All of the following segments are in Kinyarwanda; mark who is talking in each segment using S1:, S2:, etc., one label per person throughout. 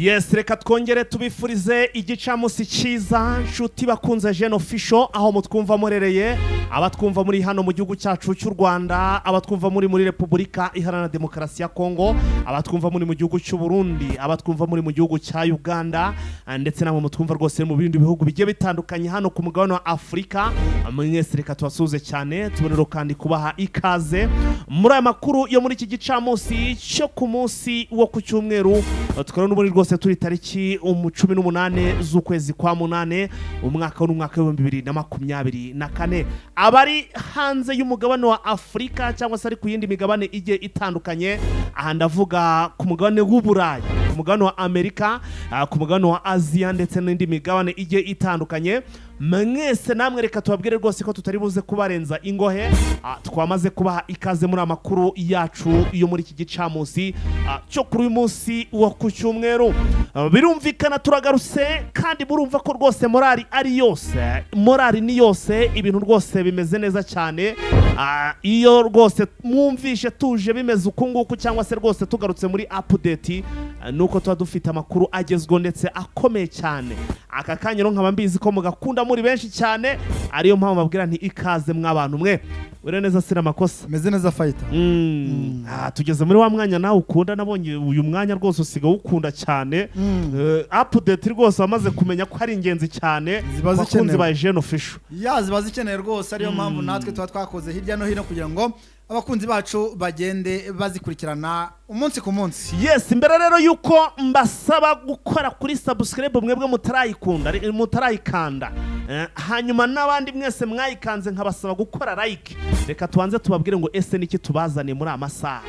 S1: Yes, reka twongere tubifurize igicamusi cyiza nshuti bakunze Jeune Official aho mutwumva murereye abatwumva muri hano mu gihugu cyacu cy'u Rwanda, abatwumva muri Repubulika Iharanira Demokarasi ya Kongo, abatwumva muri mu gihugu cy'u Burundi, abatwumva muri mu gihugu cya Uganda, ndetse namwe mutwumva rwose mu bindi bihugu bigiye bitandukanye hano ku mugabane wa Afrika. Mwese reka tubasuze cyane, tubonero kandi kubaha ikaze muri aya makuru yo muri iki gicamusi cyo ku munsi wo ku cyumweru. Tukaba n'uburi rwose turi tariki 18 z'ukwezi kwa munane umwaka w'umwaka wa 2024. Abari hanze y'umugabane wa Afrika cyangwa se ari ku yindi migabane igiye itandukanye, aha ndavuga ku mugabane w'Uburayi, ku mugabane wa Amerika, ku mugabane wa Asia ndetse n'indi migabane igiye itandukanye. Mwese namwe reka tubabwire rwose ko tutari buze kubarenza ingohe, twamaze kubaha ikaze muri amakuru yacu yo muri iki gicamusi cyo kuri uyu munsi wo ku cyumweru. Birumvikana turagarutse kandi murumva ko rwose morali ari yose, morali ni yose, ibintu rwose bimeze neza cyane. Iyo rwose mwumvishe tuje bimeze ukunguku cyangwa se rwose tugarutse muri update, nuko tuba dufite amakuru agezweho ndetse akomeye cyane. Aka kanyero nkaba mbizi ko mugakunda muri benshi cyane, ariyo mpamvu babwira nti ikaze mw'abantu mwe. Ure neza sira makosa
S2: meze neza fighter.
S1: Tugeze muri wa mwanya nawe ukunda, nabonye uyu mwanya rwose usiga ukunda cyane. Update rwose wamaze kumenya ko ari ingenzi cyane bakunzi ba Jeune Official.
S2: Ziba zikeneye rwose, ariyo mpamvu natwe tuba twakoze hirya no hino kugira ngo abakunzi bacu bagende bazikurikirana umunsi ku munsi.
S1: Yes, imbere rero yuko mbasaba gukora kuri subscribe mwebwe mutarayikunda mutarayikanda, hanyuma n'abandi mwese mwayikanze nkabasaba gukora like. Reka tuanze tubabwire ngo ese niki tubazane muri amasaha.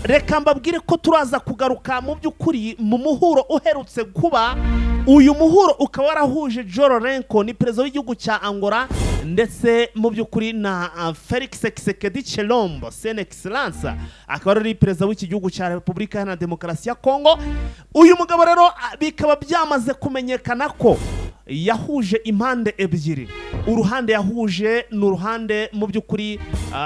S1: Reka mbabwire ko turaza kugaruka mu by'ukuri mu muhuro uherutse kuba. Uyu muhuro ukaba warahuje João Lourenço ni president w'igihugu cya Angola ndetse mu by'ukuri na Felix Tshisekedi Tshilombo Son Excellence akaba ari president w'iki gihugu cya Repubulika Iharanira Demokarasi ya Kongo. Uyu mugabo rero bikaba byamaze kumenyekana ko yahuje impande ebyiri. Uruhande yahuje n'uruhande mu by'ukuri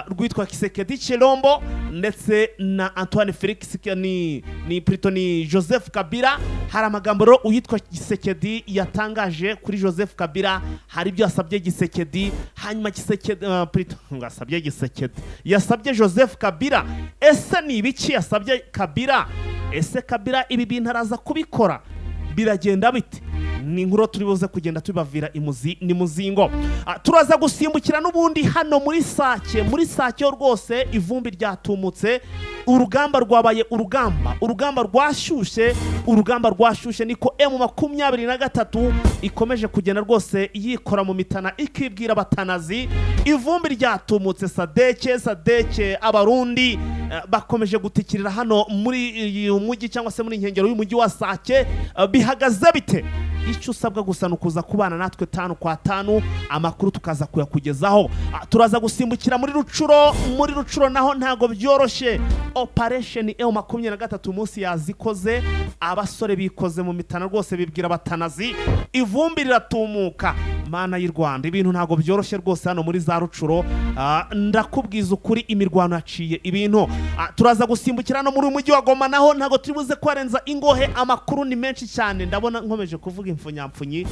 S1: rwitwa Tshisekedi Tshilombo ndetse na Antoine Felix ni Joseph Kabila. Hari amagambo rero uyitwa Tshisekedi yatangaje kuri Joseph Kabila, hari ibyo yasabye Tshisekedi, hanyuma Tshisekedi ngasabye Tshisekedi yasabye Joseph Kabila. Ese ni ibiki yasabye Kabila? Ese Kabila ibi bintu araza kubikora? Biragenda bite? Ni inkuru turi buze kugenda tubavira imuzi ni muzingo. Turaza gusimbukira n'ubundi hano muri Sake rwose ivumbi ryatumutse. Urugamba rwabaye urugamba rwashyushye niko M23 ikomeje kugenda rwose yikora mu mitana ikibwira batanazi. Ivumbi ryatumutse sadeke abarundi bakomeje gutikirira hano muri umujyi cyangwa se muri inkengero y'umujyi wa Sake. Bihagaze bite? Icyo usabwa gusa nukuza kubana natwe 5 kwa 5 amakuru tukaza kuyakugezaho. Turaza gusimbukira muri Rucuro naho ntago byoroshye. Operation M23 umunsi yazikoze, abasore bikoze mu mitana rwose bibwira batanazi. Ivumbi riratumuka, mana y'u Rwanda, ibintu ntago byoroshye rwose hano muri za Rucuro. Ndakubwiza ukuri imirwano yaciye ibintu. Turaza gusimbukira no muri umujyi wa Goma naho ntago turibuze kwarenza ingohe, amakuru ni menshi cyane. Ndabona nkomeje kuvuga imfunyamfunyi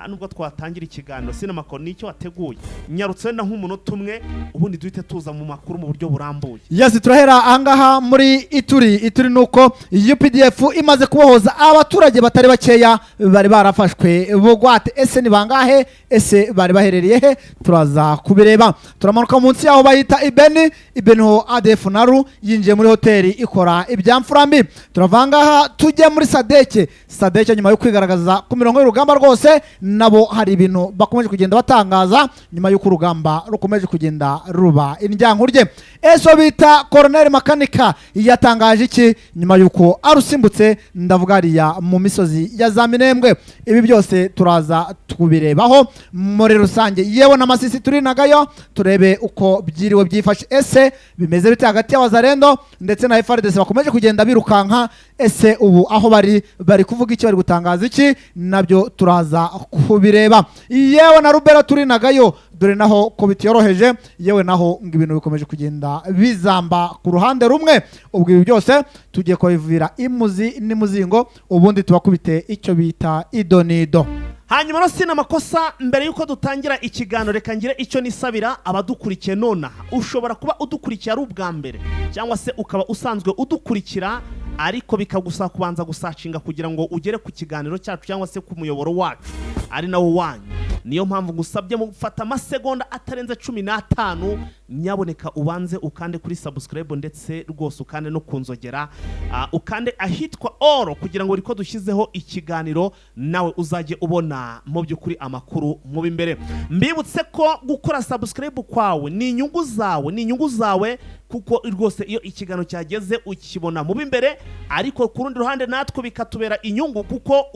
S1: nubwo twatangira ikiganiro sinamako nicyo wateguye. Nyarutse na nk'umunota umwe ubundi duhite tuza mu makuru mu buryo burambuye.
S2: Yes, turahera ahangaha muri Ituri nuko UPDF imaze kubohoza abaturage batari bakeya bari barafashwe bugwate. Ese ni bangahe? Ese bari baherereye he? Turaza kubireba. Turamanuka munsi yaho bahita Ibeni ADF naru yinjiye muri hoteli ikora ibyamfurambi. Turavangaha tujye muri Sadeke nyuma yo kwigaragaza ku mirongo y'urugamba rwose, nabo hari ibintu bakomeje kugenda batangaza nyuma y'uko urugamba rukomeje kugenda ruba indyankurye. Eso bita Colonel Makanika yatangaje iki nyuma y'uko arusimbutse, ndavuga ariya mu misozi ya za Minembwe. Ibi byose turaza tubirebaho muri rusange, yewe n'amasisi turi nagayo turebe uko byiriwe byifashe. Ese bimeze bite hagati y'abazarendo ndetse na FARDC bakomeje kugenda birukanka? Ese ubu aho bari kuvuga iki, bari gutangaza iki? Nabyo turaza kubireba. Yewe na Rubero turi nagayo dore naho ko bitiyoroheje yewe naho ngo ibintu bikomeje kugenda bizamba ku ruhande rumwe. Ubwo ibi byose tugiye kubivira imuzi n'imuzingo ubundi tubakubite icyo bita idonido.
S1: Hanyuma no sina makosa mbere yuko dutangira ikiganiro reka ngire icyo nisabira abadukurikiye nonaha. Ushobora kuba udukurikiye ari ubwa mbere cyangwa se ukaba usanzwe udukurikira ariko bikagusaba kubanza gusacinga kugira ngo ugere ku kiganiro cyacu cyangwa se ku muyoboro wacu ari nawo wanyu. Niyo mpamvu ngusabye mu gufata amasegonda atarenze 15 nyaboneka ubanze ukande kuri subscribe ndetse rwose ukande no kunzogera ukande ahitwa oro kugira ngo riko dushyizeho ikiganiro nawe uzajye ubona mu by'ukuri amakuru mu bimbere. Mbibutse ko gukora subscribe kwawe ni inyungu zawe kuko rwose iyo ikiganiro cyageze ukibona mu bimbere ariko ku rundi ruhande natwe bikatubera inyungu kuko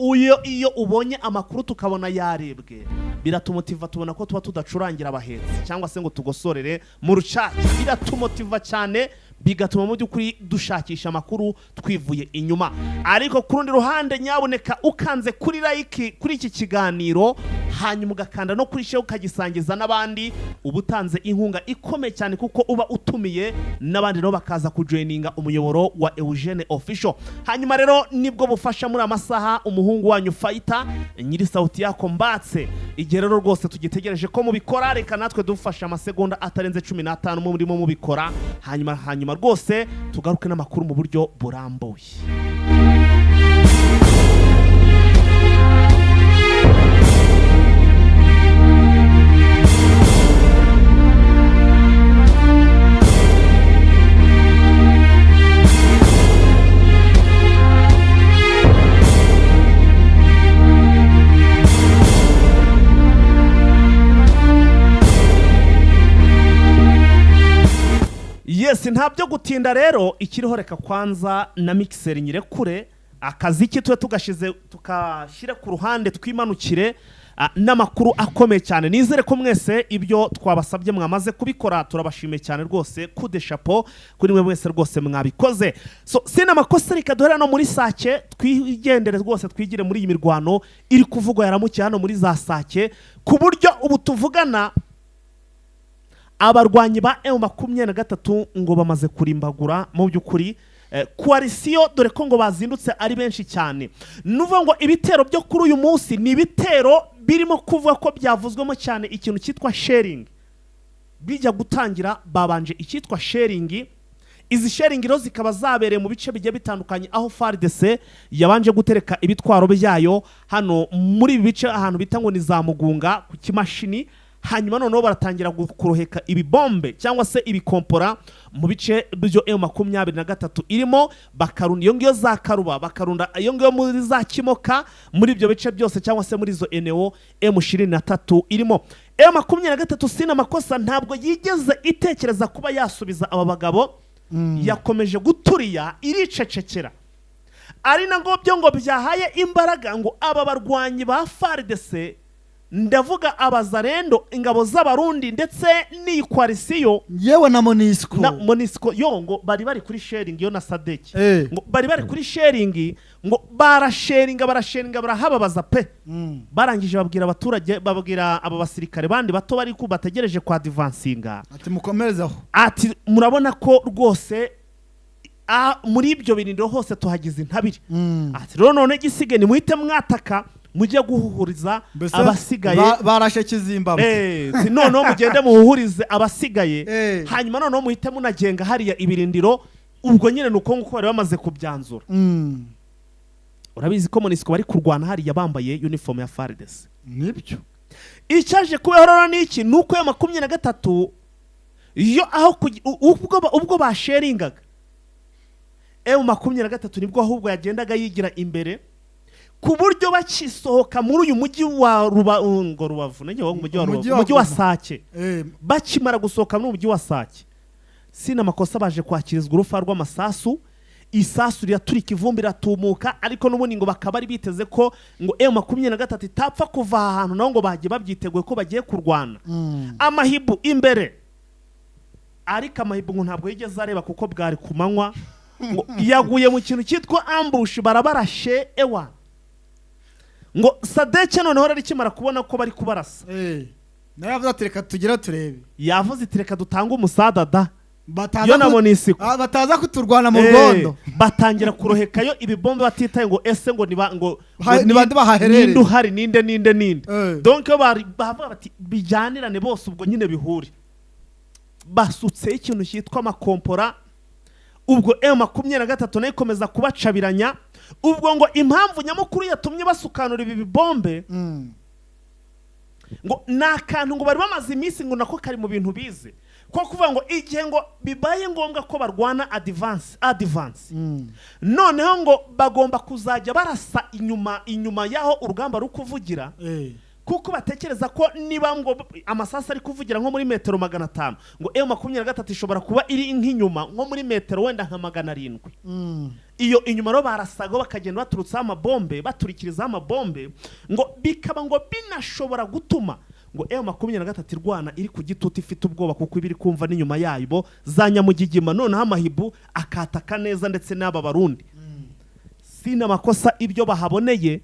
S1: iyo ubonye amakuru tukabona yarebwe biratumotiva tubona ko tuba tudacurangira abahetsi cyangwa se ngo tugosorere mu rucaki. Biratumotiva cyane bigatuma mu by'ukuri dushakisha amakuru twivuye inyuma. Ariko ku rundi ruhande nyaboneka ukanze kuri like kuri iki kiganiro hanyuma ugakanda no kuri share ukagisangiza n'abandi ubutanze inkunga ikomeye cyane kuko uba utumiye n'abandi no bakaza kujoininga umuyoboro wa Eugene Official. Hanyuma rero nibwo bufasha muri amasaha umuhungu wanyu Fighter nyiri sauti yako mbatse. Igihe rero rwose tugitegereje ko mubikora reka natwe dufasha amasegonda atarenze 15 murimo mubikora hanyuma rwose tugaruke n'amakuru mu buryo burambuye. Yes, ntabyo gutinda rero ikiriho reka kwanza na mixer nyirekure akazi kitwe tugashize tukashira ku ruhande twimanukire n'amakuru akomeye cyane. Nizere ko mwese ibyo twabasabye mwamaze kubikora turabashimiye cyane rwose kude chapeau kuri mwe mwese rwose mwabikoze. So sina makosa reka duhera no muri Sake twigendere rwose twigire muri iyi mirwano iri kuvugwa yaramukiye hano muri za Sake ku buryo ubu tuvugana abarwanyi ba M23 ngo bamaze kurimbagura mu by'ukuri coalition dore ko ngo bazindutse ari benshi cyane. Nuvuga ngo ibitero byo kuri uyu munsi ni ibitero birimo kuvuga ko byavuzwemo cyane ikintu cyitwa sharing. Bijya gutangira babanje icyitwa sharing. Izi sharing rero zikaba zabereye mu bice bigiye bitandukanye aho FARDC yabanje gutereka ibitwaro byayo hano muri bice ahantu bita ngo ni za Mugunga ku kimashini. Hanyuma noneho baratangira kuroheka ibibombe cyangwa se ibikompora mu bice byo M23 irimo bakarunda iyo ngiyo za Karuba bakarunda iyo ngiyo muri za Kimoka muri ibyo bice byose cyangwa se muri zo NO M23 irimo. M23 sina makosa ntabwo yigeze itekereza kuba yasubiza aba bagabo yakomeje guturiya iricecekera ari nango byo ngo byahaye imbaraga ngo aba barwanyi ba FARDC ndavuga abazarendo ingabo z'abarundi ndetse ni coalition
S2: yewe na Monisco
S1: yongo bari kuri sharing yo na Sadek ngo bari kuri sharing ngo barasharinga barahababaza pe barangije babwira abaturage babwira aba basirikare bandi bato bari ku bategereje kwa advancinga
S2: ati mukomerezaho
S1: ati murabona ko rwose muri ibyo bintu hose tuhagize intabire ati rero none gisige ni muhite mwataka mujye guhuhuriza abasigaye
S2: barashe Kizimbabwe
S1: noneho mugende muhuhurize abasigaye hanyuma noneho muhite munagenga hariya ibirindiro ubwo nyine nuko nguko bari bamaze kubyanzura. Urabizi ko Monisco bari kurwana hariya bambaye uniform ya FARDC
S2: nibyo
S1: icyaje kubeho n'iki nuko ya 23 iyo aho ubwo basharingaga M23 nibwo ahubwo yagendaga yigira imbere ku buryo bakisohoka muri uyu mujyi wa Rubavu mujyi wa Sake bakimara gusohoka muri mujyi wa Sake sina makosa baje kwakirizwa urufa rw'amasasu isasu ryaturika ivumbi ratumuka ariko n'ubundi ngo bakaba ari biteze ko ngo M23 itapfa kuva ahantu naho ngo bagiye babyiteguye ko bagiye kurwana amahibu imbere ariko amahibu ngo ntabwo yigeze areba kuko bwari kumanywa yaguye mu kintu cyitwa ambush barabarashe ewa ngo Sadek noneho rari kimara kubona ko bari kubarasa
S2: nawe yavuze ati reka tugire turebe,
S1: yavuze iti reka dutange umusada da
S2: bataza
S1: yo na Monisiko
S2: bataza kuturwana mu rwondo,
S1: batangira kurohekayo ibibombe batitaye ngo ese ngo
S2: ni bande bahaherereye,
S1: ninde uhari ninde donc bavuga bati bijyanirane bose ubwo nyine bihure, basutseho ikintu cyitwa amakompora. Ubwo M23 nayo ikomeza kubacabiranya. Ubwo ngo impamvu nyamukuru yatumye basukanura ibi bibombe ngo nakantu ngo bari bamaze iminsi ngo nako kari mu bintu bize ko kuvuga ngo igihe ngo bibaye ngombwa ko barwana advance noneho ngo bagomba kuzajya barasa inyuma yaho urugamba rukuvugira, kuko batekereza ko niba ngo amasasa ari kuvugira nko muri metero 500 ngo M23 ishobora kuba iri nk'inyuma nko muri metero wenda nka 700. Iyo inyuma ro barasaga bakagenda baturutsa amabombe baturikiriza amabombe ngo bikaba ngo binashobora gutuma ngo M23 irwana iri ku gituti ifite ubwoba kuko ibiri kumva n'inyuma yayo za Nyamugigima noneho amahibu akataka neza ndetse n'aba Barundi. Sina makosa ibyo bahaboneye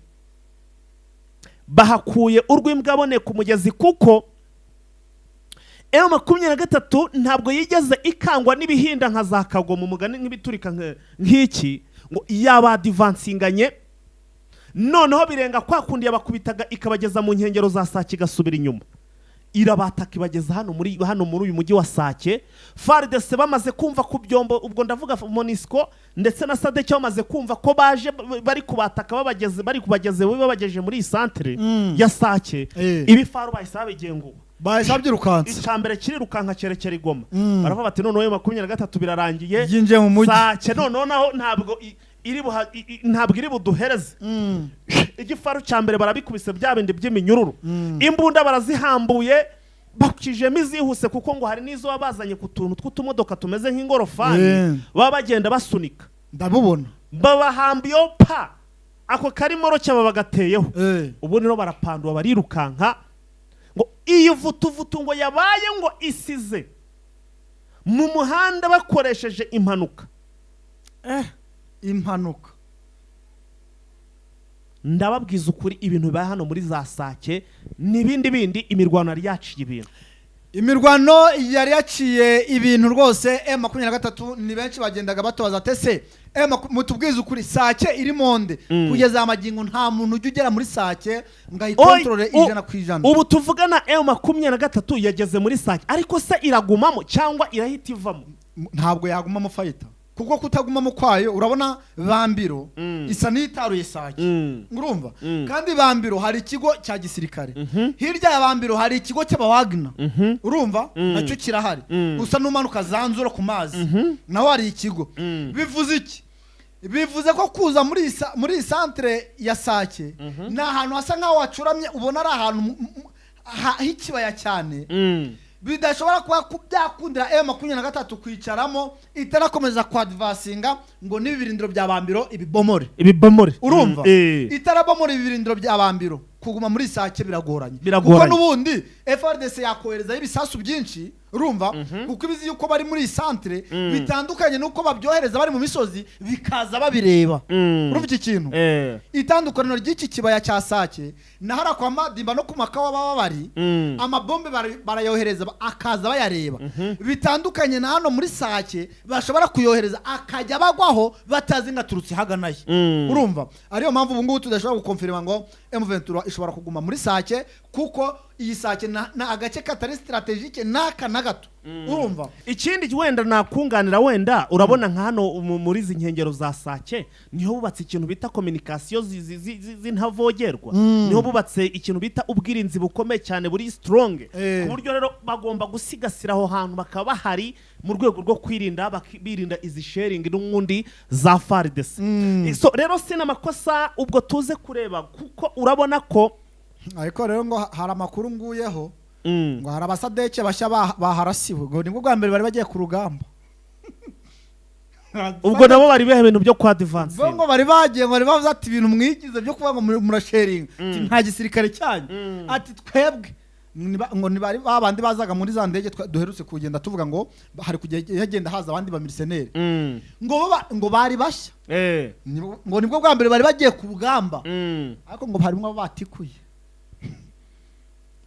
S1: bahakuye urw'imbwa abone ku mugezi, kuko M23 ntabwo yigeze ikangwa n'ibihinda nka za Kagoma umugani nk'ibiturika nk'iki ngo yaba advancinganye noneho birenga kwa kundi yabakubitaga ikabageza mu nkengero za Sake gasubira inyuma, irabataka ibageza hano muri uyu mujyi wa Sake. FARDC bamaze kumva ku byombo, ubwo ndavuga Monisco ndetse na SADC bamaze kumva ko baje bari kubataka babageje muri centre ya Sake. Ibi faru bahise bigenguwe
S2: bahise rukanse
S1: icambere kiri rukanka cyerekera Igoma, baravuga bati noneho 23 birarangiye
S2: yinje mu mujyi
S1: Sake noneho ntabwo iri buduhereze. Igifaru cyambere barabikubise bya bindi by'iminyururu, imbunda barazihambuye bakijemo izihuse kuko ngo hari nizo babazanye ku tuntu tw'utumodoka tumeze nk'ingorofani baba bagenda basunika,
S2: ndabubona
S1: babahambiyo pa ako karimo roke babagateyeho. Ubu niro barapandwa barirukanka ngo iyo vutuvutu ngo yabaye ngo isize mu muhanda bakoresheje impanuka.
S2: Impanuka
S1: ndababwiza ukuri ibintu bibaye hano muri za Sake n'ibindi imirwano yari yaciye ibintu,
S2: imirwano yari yaciye ibintu rwose. M23 ni benshi bagendaga batobaza tese mutubwiza ukuri Sake iri monde kugeza amagingo nta muntu ujya ugera muri Sake ngayikontrole 100%.
S1: Ubu tuvugana M23 yageze muri Sake ariko se iragumamo cyangwa irahita ivamo?
S2: Ntabwo yagumamo fayita kuko kutagumamo kwayo urabona Bambiro isa n'itaruye Sake urumva, kandi Bambiro hari ikigo cya gisirikare hirya ya Bambiro hari ikigo cy'abawagna urumva nacyo kirahari, usa n'umanuka zanzura ku mazi naho hari ikigo. Bivuze iki? Bivuze ko kuza muri centre ya Sake na ahantu hasa nkaho wacuramye ubona ari ahantu h'ikibaya cyane bidashobora kuba byakundira M23 kwicaramo itarakomeza kwadvancinga ngo n'ibirindiro bya Bambiro ibibomore urumva itarabomora ibirindiro bya Bambiro kuguma muri Sake biragoranye kuko nubundi FARDC yakohereza ibisasu byinshi urumva kuko ibizi yuko bari muri centre bitandukanye nuko babyohereza bari mu misozi bikaza babireba. Urumva iki kintu itandukaniro ry'iki kibaya cya Sake nahara kwa Madimba no ku Makawa baba bari amabombe barayohereza akaza bayareba, bitandukanye na hano muri Sake bashobora kuyohereza akajya bagwaho batazi ngaturutse haganaye. Urumva ariyo mpamvu ubu ngubu tudashobora gukonfirma ngo M23 ishobora kuguma muri Sake kuko iyi Sake na agace katari strategique naka na gato. Urumva
S1: ikindi wenda nakunganira wenda urabona nka hano muri izi nkengero za Sake niho bubatse ikintu bita communication z'intavogerwa, niho bubatse ikintu bita ubwirinzi bukomeye cyane buri strong ku buryo rero bagomba gusigasira aho hantu bakaba bahari mu rwego rwo kwirinda birinda izi sharing n'undi za FARDC. So rero sina makosa ubwo tuze kureba kuko urabona ko
S2: ariko rero ngo hari amakuru nguyeho ngo hari abasadeke bashya baharasiwe ngo nibwo bwa mbere bari bagiye ku rugamba.
S1: Ubwo nabo bari behe ibintu byo kwa advance
S2: ngo bari bagiye ngo bari bavuze ati ibintu mwigize byo kuba ngo murasharing nta gisirikare cyanyu ati twebwe ngo nibari babandi bazaga muri za ndege duherutse kugenda tuvuga ngo hari kujya yagenda haza abandi ba mercenaires ngo bari bashya ngo nibwo bwa mbere bari bagiye ku rugamba ariko ngo harimo batikuye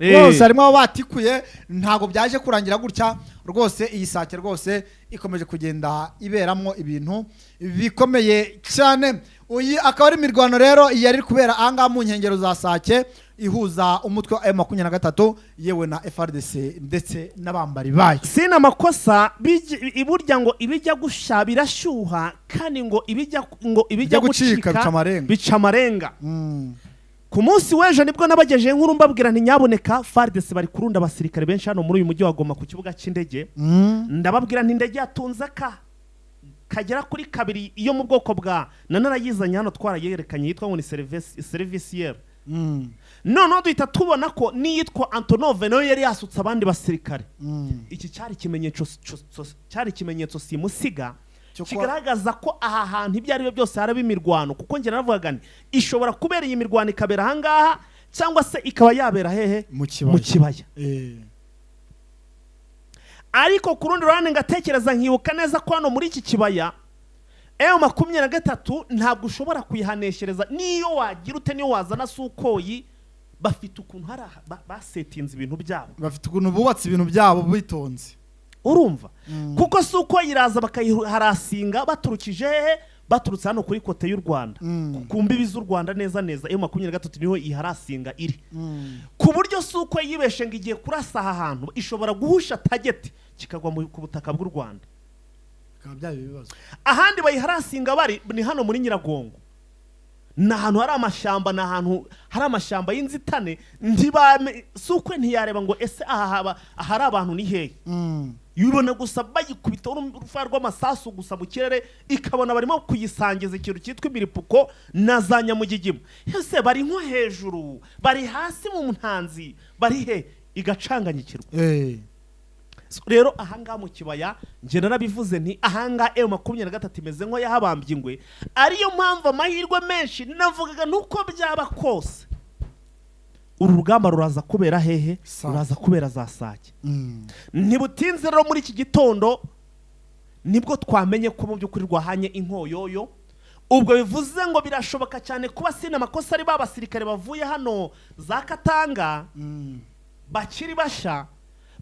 S2: rwose harimo abo batikuye ntabwo byaje kurangira gutya rwose iyi sake rwose ikomeje kugenda iberamo ibintu bikomeye cyane. Uyi akaba ari imirwano rero yari kubera ahangaha mu nkengero za sake ihuza umutwe wa M23 yewe na FRDC ndetse n'abambari bayo.
S1: Sina makosa iburya ngo ibijya gusha birashyuha kandi ngo ibijya gucika bica amarenga. Ku munsi w'ejo nibwo nabagejeje inkuru mbabwira nti nyaboneka FARDC bari kurunda abasirikare benshi hano muri uyu mujyi wa Goma ku kibuga cy'indege. Ndababwira nti indege yatunze kagera kuri kabiri iyo mu bwoko bwa nanarayizanye hano twarayerekanye yitwa ngo ni servicier. None duhita tubona ko niyitwa Antonov nayo yari yasutse abandi basirikare. Iki cyari ikimenyetso simusiga kigaragaza ko aha hantu ibyo ari byo byose haraba imirwano, kuko njye naravugaga nti ishobora kubera iyi mirwano ikabera ahangaha cyangwa se ikaba yabera hehe mu kibaya. Ariko ku rundi ruhande ngatekereza nkibuka neza ko hano muri iki kibaya M23 ntabwo ushobora kuyihaneshereza niyo wagira ute niyo wazana Sukoyi bafite ukuntu basetinze ibintu byabo,
S2: bafite ukuntu bubatse ibintu byabo bitonze,
S1: urumva kuko Sukoyi iraza bakayiharasinga baturukije baturutse hano kuri kote y'u Rwanda ku mbibi z'u Rwanda neza M23 niho iharasinga iri ku buryo Sukoyi yibeshe ngo igiye kurasa aha hantu ishobora guhusha target kikagwa ku butaka bw'u Rwanda. Ahandi bayiharasinga bari ni hano muri Nyiragongo, na hantu hari amashamba, na hantu hari amashamba y'inzitane Sukoyi ntiyareba ngo ese aha hari abantu ni hehe. Yibona gusa bayikubita urufa rw'amasasu gusa mu kirere ikabona barimo kuyisangiza ikintu cyitwa imiripuko na za nyamugigima. Ese bari nko hejuru bari hasi mu ntanzi bari he igacanganyikirwa. Rero ahangaha mu kibaya nje narabivuze nti ahangaha M23 imeze nko yahabambye ingwe, ariyo mpamvu amahirwe menshi navugaga nuko byaba kose uru rugamba ruraza kubera hehe, ruraza kubera za Sake. Ntibutinze rero muri iki gitondo nibwo twamenye ko mu by'ukuri rwahanye inkoyoyo. Ubwo bivuze ngo birashoboka cyane kuba sina makosa ari babasirikare bavuye hano za Katanga bakiri basha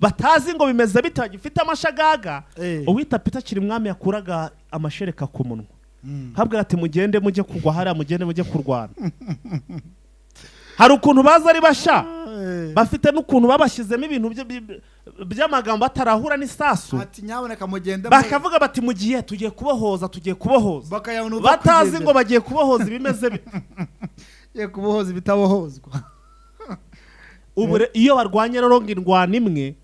S1: batazi ngo bimeze bite bagifite amashagaga. Uwita Peter Kirimwami yakuraga amashereka ku munwa habwira ati mugende mujye kugwa hariya, mugende mujye kurwana. Hari ukuntu baza ari basha bafite n'ukuntu babashyizemo ibintu by'amagambo atarahura n'isasu,
S2: ati nyaboneka mugende
S1: bakavuga bati mugiye tugiye kubohoza batazi ngo bagiye kubohoza ibimeze
S2: ye kubohoza bitabohozwa.
S1: Ubu iyo barwanya rero ngirwana imwe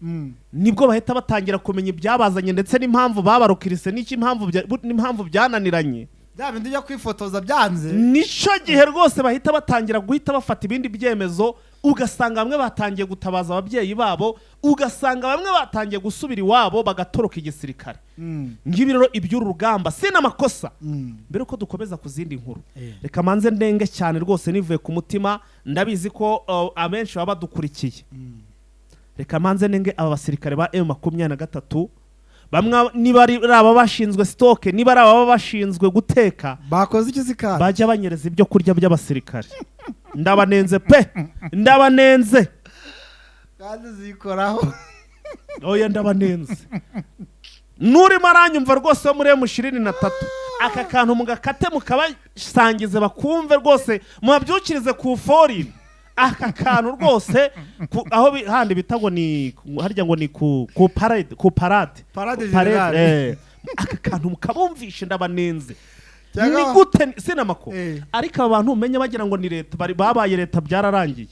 S1: nibwo bahita batangira kumenya ibyabazanye ndetse n'impamvu babarukirise n'impamvu byananiranye.
S2: Bya bindi byo kwifotoza byanze
S1: nico gihe rwose bahita batangira guhita bafata ibindi byemezo. Ugasanga bamwe batangiye gutabaza ababyeyi babo, ugasanga bamwe batangiye gusubira iwabo bagatoroka igisirikare. Ngibi rero iby'uru rugamba sina makosa. Mbere ko dukomeza ku zindi nkuru reka manze ndenge cyane rwose nivuye ku mutima, ndabizi ko amenshi baba badukurikiye. Reka manze ndenge aba basirikare ba M23 bamwe niba ari aba bashinzwe stock, niba ari aba bashinzwe guteka,
S2: bakoze iki zikara
S1: bajya banyereza ibyo kurya by'abasirikare. Ndabanenze pe, ndabanenze
S2: kandi zikoraho.
S1: Oya ndabanenze. Nuri maranyumva rwose muri M23 aka kantu mugakate mukabasangize bakumve rwose mubabyukirize ku fori. Aka kantu rwose aho handi bitago ni harya ngo ni ku parade generale. Aka kantu mukabumvishe ndabanenze. Ni gute sinamako ariko abantu umenye bagira ngo ni leta babaye leta byararangiye.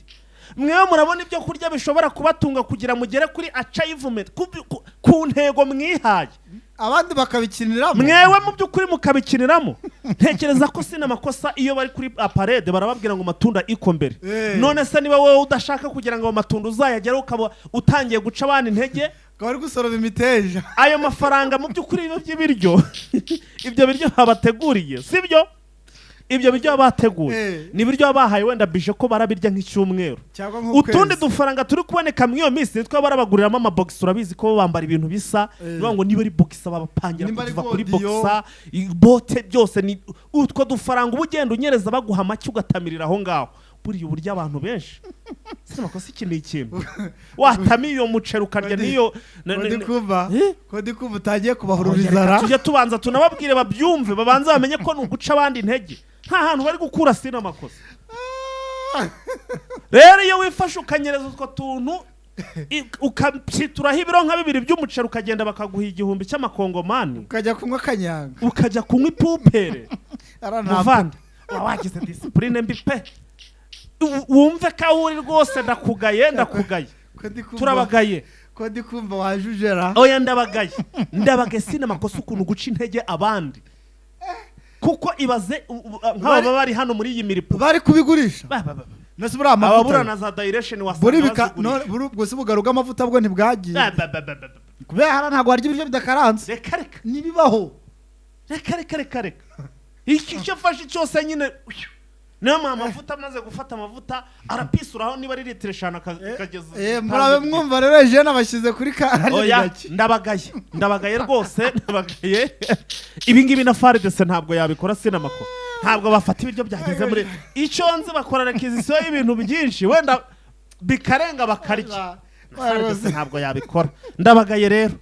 S1: Mwewe murabona ibyo kurya bishobora kubatunga kugira mugere kuri achievement ku ntego mwihaye,
S2: abandi bakabikiniramo,
S1: mwewe mu by'ukuri mukabikiniramo. Ntekereza ko sina makosa iyo bari kuri parade barababwira ngo matunda iko mbere. None se niba wowe udashaka kugira ngo matunda uzayagera ukaba utangiye guca abandi intege
S2: bari gusoroma imiteja,
S1: ayo mafaranga mu by'ukuri by'ibiryo ibyo biryo babateguriye sibyo? Ibyo biryo bateguye ni biryo bahaye wenda bije ko barabirya nk'icyumweru. Utundi dufaranga turi kuboneka mu iyo minsi twa barabaguriramo amabox, urabizi ko bambara ibintu bisa ngo niba ari box babapangira kuva kuri boxa bote byose ni utwo dufaranga ubugenda unyereza baguha make ugatamirira aho ngaho buriya uburyo abantu benshi sinamakosa iki ni ikintu watamiye iyo muceri ukarya niyo
S2: ko ndikumva utagiye kubahururiza
S1: tujye tubanza tunababwire babyumve babanza bamenye ko nuguca abandi intege nta hantu bari gukura sinamakosa rero iyo wifashe ukanyereza utwo tuntu ukapyituraho ibiro nka 2 by'umuceri ukagenda bakaguha 1000 cy'amakongomani
S2: ukajya kunywa kanyanga
S1: ukajya kunywa ipupere muvande wagize discipline mbi pe wumve ko uri rwose ndakugaye turabagaye
S2: ko ndikumva wajujera
S1: oya ndabagaye sinamakosa ukuntu guca intege abandi kuko ibaze nk'aba bari hano muri iyi miripo
S2: bari kubigurisha nase buri amavuta
S1: ababura na za direction wasanga
S2: gusa ubugaruga amavuta bwo ntibwagiye kubera ntago warya ibiryo bidakaranze
S1: reka
S2: nibibaho
S1: reka iki cyo fashe cyose nyine niyo amavuta amaze gufata amavuta arapisuraho niba ari litiro 5 akageza
S2: murabe mwumva rero je nabashyize kuri
S1: gake ndabagaye rwose ibi ngibi na faridese ntabwo yabikora sinamako ntabwo bafata ibiryo byageze muri icyo nzi bakora requisition y'ibintu byinshi wenda bikarenga bakarya faridese ntabwo yabikora ndabagaye rero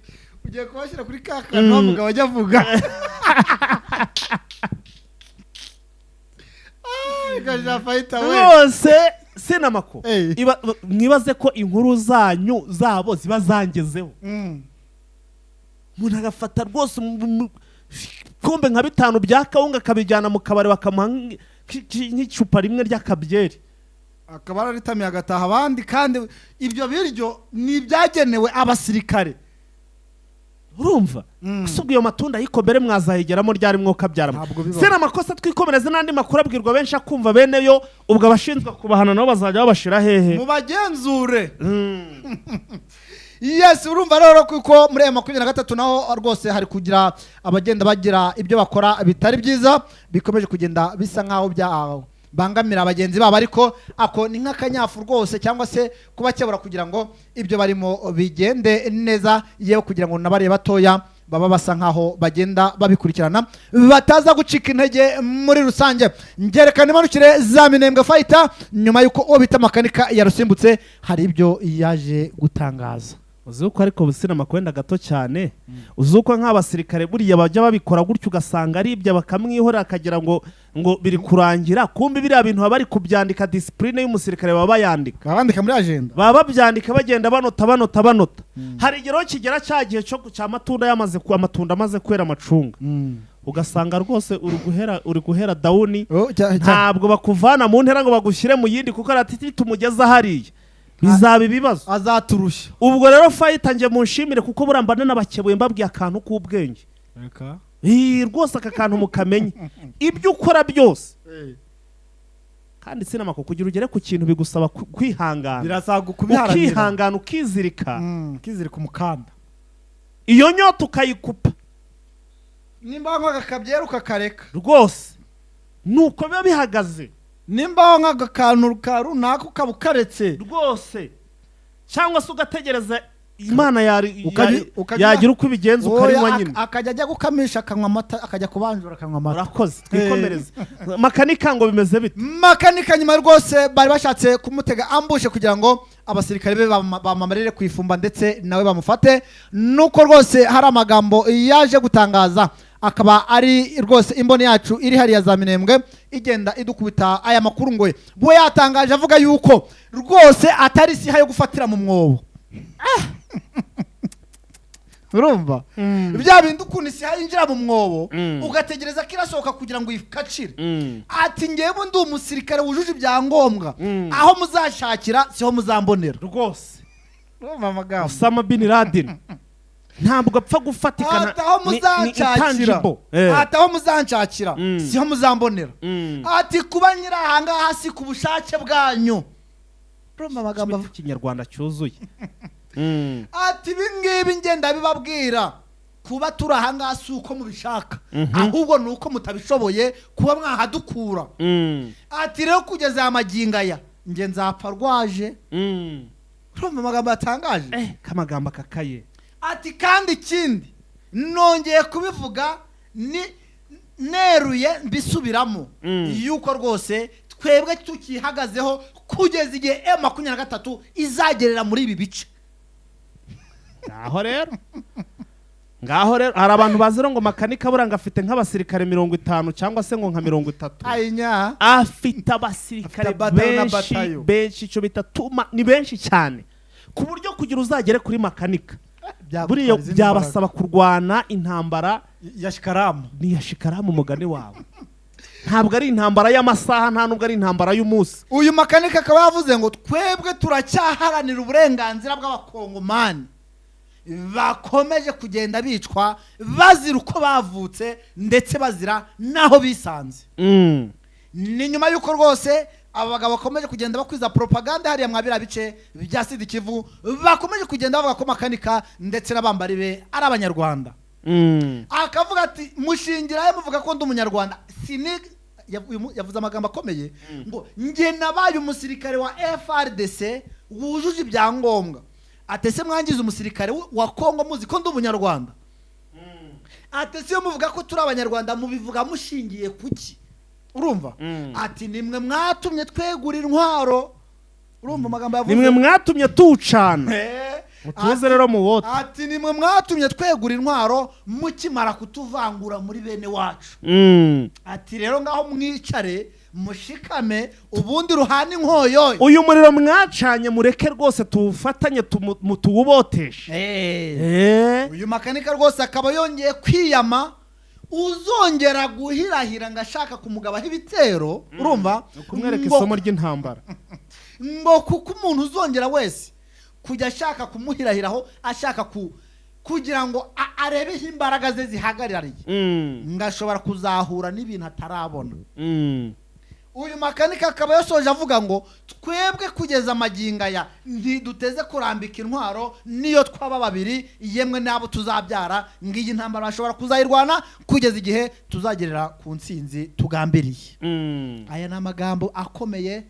S2: ugiye kubashyira kuri kakano mugabo ajya avuga
S1: rwose sinamako mwibaze ko inkuru zanyu zabo ziba zangezeho umuntu agafata rwose kumbe nka 5 bya kawunga akabijyana mu kabari bakamuha nk'icupa rimwe ry'akabyeri
S2: akaba araritamiye agataha abandi kandi ibyo biryo ni ibyagenewe abasirikare
S1: urumva gusubwa iyo matunda yikombere mwazayigeramo ryari mwoka byaramo sena amakosa twikomereze nandi makuru abwirwa benshi akumva bene yo ubwo abashinzwe kubahana nabo bazajya babashira hehe
S2: mu bagenzure yes urumva rero kuko muri 23 naho rwose hari kugira abagenda bagira ibyo bakora bitari byiza bikomeje kugenda bisa nkaho bya bangamira abagenzi babo ariko ako ni nk'akanyafu rwose cyangwa se kubakebura kugira ngo ibyo barimo bigende neza yewe kugira ngo nabariye batoya baba basa nkaho bagenda babikurikirana bataza gucika intege muri rusange ngerekana imanukire za Minembwe Fighter nyuma yuko obita makanika yarusimbutse hari ibyo yaje gutangaza
S1: uzuko ariko busina makwenda gato cyane uzuko nk'abasirikare buriya bajya babikora gutyo ugasanga ari ibyo bakamwihora akagira ngo biri kurangira kumbe biri bintu bari kubyandika discipline y'umusirikare baba yandika
S2: abandika muri agenda
S1: baba babyandika bagenda banota hari igero kigera cyagihe cyo cy'amatunda yamaze ku amatunda amaze kwera amacunga ugasanga rwose uri guhera dawuni ntabwo bakuvana mu ntera ngo bagushyire mu yindi kuko aratiti tumugeza hariye bizaba ibibazo
S2: azaturusha
S1: ubwo rero fighter nje munshimire kuko burambana n'abakebuye mbabwiye akantu k'ubwenge
S2: reka
S1: rwose aka kantu mukamenye ibyo ukora byose kandi sinamako kugira ugere ku kintu bigusaba kwihangana
S2: birasaga kubiharanira
S1: ukihangana ukizirika
S2: umukanda
S1: iyo nyota ukayikupa
S2: nimba nk'agakabyera ukakareka
S1: rwose nuko biba bihagaze
S2: nimba nk'agakantu runaka ukabukaretse
S1: rwose cyangwa se ugategereza Imana yagira uko ibigenza ukarinywa nyine
S2: akajya ajya gukamisha akanywa amata akajya kubanjura akanywa amata
S1: urakoze twikomereze makanika ngo bimeze bite
S2: makanika nyuma rwose bari bashatse kumutega ambushe kugira ngo abasirikare be bamamarire kwifumba ndetse nawe bamufate nuko rwose hari amagambo yaje gutangaza akaba ari rwose imboni yacu iri hariya za Minembwe igenda idukubita aya makuru ngo bo yatangaje avuga yuko rwose atari siha yo gufatira mu mwobo urumva bya bindi ukuntu siha yinjira mu mwobo ugategereza ko irasohoka kugira ngo ikacire ati ngewe ndi umusirikare wujuje ibyangombwa aho muzashakira siho muzambonera
S1: rwose
S2: urumva amagambo
S1: Osama bin Laden ntabwo apfa gufatikana
S2: ataho muzanshakira siho muzambonera ati kuba nyirahanga hasi ku bushake bwanyu urumva amagambo
S1: ikinyarwanda cyuzuye
S2: ati ibingibi ngenda bibabwira kuba turi ahangaha si uko mubishaka ahubwo ni uko mutabishoboye kuba mwahadukura ati rero kugeza aya magingo aya nge nzapfa rwaje urumva amagambo yatangaje
S1: kamagambo akakaye
S2: ati kandi ikindi nongeye kubivuga ni neruye mbisubiramo yuko rwose twebwe tukihagazeho kugeza igihe M23 izagerera muri ibi bice.
S1: ngaho rero hari abantu bazira ngo makanika buranga afite nk'abasirikare 50 cyangwa se ngo nka 30.
S2: Ayinya
S1: afite abasirikare benshi cyo bitatuma ni benshi cyane ku buryo kugira uzagere kuri makanika buriyo byabasaba kurwana intambara
S2: ya Shikaramu.
S1: Ni ya Shikaramu umugani wawe. Ntabwo ari intambara y'amasaha, nta nubwo ari intambara y'umunsi.
S2: Uyu makanika akaba yavuze ngo twebwe turacyaharanira uburenganzira bw'abakongomani bakomeje kugenda bicwa bazira uko bavutse ndetse bazira naho bisanze. Ni nyuma y'uko rwose abagabo bakomeje kugenda bakwiza propaganda hariya mwabira bice bya Sud Kivu, bakomeje kugenda bavuga ko makanika ndetse n'abambari be ari abanyarwanda. Akavuga ati mushingira ye muvuga ko ndi umunyarwanda. Yavuze amagambo akomeye ngo nge nabaye umusirikare wa FRDC wujuje ibyangombwa. Atese mwangize umusirikare wa Kongo muzi ko ndi umunyarwanda. Atese yo muvuga ko turi abanyarwanda mubivuga mushingiye kuki? Urumva? Ati nimwe mwatumye twegura intwaro. Urumva amagambo yavuze.
S1: Nimwe mwatumye tucana. Mutuze rero mu wote.
S2: Ati nimwe mwatumye twegura intwaro mukimara kutuvangura muri bene wacu. Ati rero ngaho mwicare mushikame ubundi ruhani nkoyo.
S1: Uyu muriro mwacanye mureke rwose tufatanye tuwuboteshe.
S2: Uyu makanika rwose akaba yongeye kwiyama uzongera guhirahira ngashaka kumugabaho ibitero. Urumva?
S1: Kumwereka isomo ry'intambara.
S2: Ngo kuko umuntu uzongera wese kujya ashaka kumuhirahiraho ashaka kugira ngo arebeho imbaraga ze zihagarariye ngashobora kuzahura n'ibintu atarabona. Uyu makanika akaba yasoje avuga ngo twebwe kugeza amaginga ya ntiduteze kurambika intwaro niyo twaba babiri yemwe nabo tuzabyara ngiyi ntambara bashobora kuzayirwana kugeza igihe tuzagerera ku ntsinzi tugambiriye. Aya ni amagambo akomeye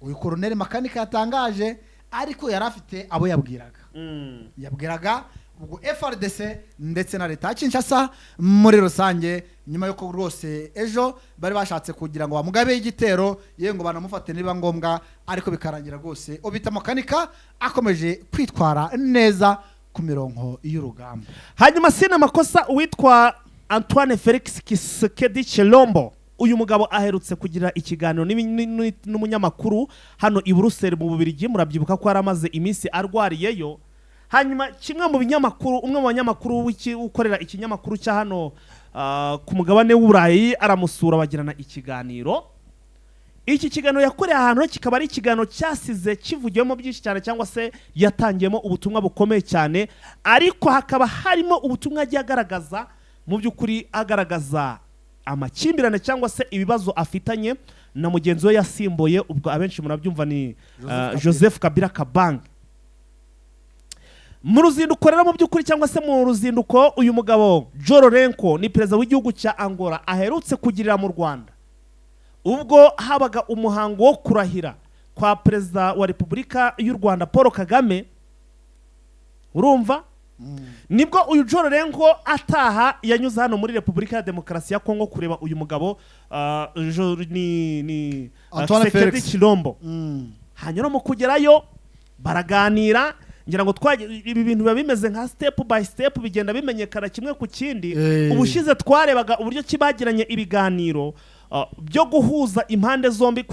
S2: uyu Colonel Makanika yatangaje, ariko yarafite abo yabwiraga ubwo FRDC ndetse na leta Kinshasa muri rusange, nyuma yuko rwose ejo bari bashatse kugira ngo bamugabe igitero yengo banamufate niba ngombwa, ariko bikarangira rwose obita Makanika akomeje kwitwara neza ku mirongo y'urugamba.
S1: Hanyuma sina makosa uwitwa Antoine Felix Tshisekedi Tshilombo, uyu mugabo aherutse kugira ikiganiro n'umunyamakuru hano i Buruseli mu Bubiligi. Murabyibuka ko yaramaze iminsi arwariyeyo. Hanyuma kimwe mu binyamakuru, umwe mu banyamakuru ukorera ikinyamakuru cya hano ku mugabane w'Uburayi aramusura bagirana ikiganiro. Iki kiganiro yakoreye ahantu kikaba ari ikiganiro cyasize kivugiyemo byinshi cyane cyangwa se yatangiyemo ubutumwa bukomeye cyane, ariko hakaba harimo ubutumwa agiye agaragaza mu by'ukuri agaragaza amakimbirane cyangwa se ibibazo afitanye na mugenzi we yasimbuye, ubwo abenshi murabyumva ni Joseph Kabila Kabange. Mu ruzinduko rero mu by'ukuri cyangwa se mu ruzinduko uyu mugabo Jorolenko ni perezida w'igihugu cya Angola aherutse kugirira mu Rwanda, ubwo habaga umuhango wo kurahira kwa perezida wa Repubulika y'u Rwanda Paul Kagame. Urumva? Nibwo uyu Jorolenko ataha yanyuze hano muri Repubulika ya Demokarasi ya Kongo kureba uyu mugabo ni Tshisekedi Tshilombo. Hanyuma mu kugerayo baraganira, ngira ngo ibi bintu biba bimeze nka step by step bigenda bimenyekana kimwe ku kindi. Ubushize twarebaga uburyo kibagiranye ibiganiro byo guhuza impande zombi,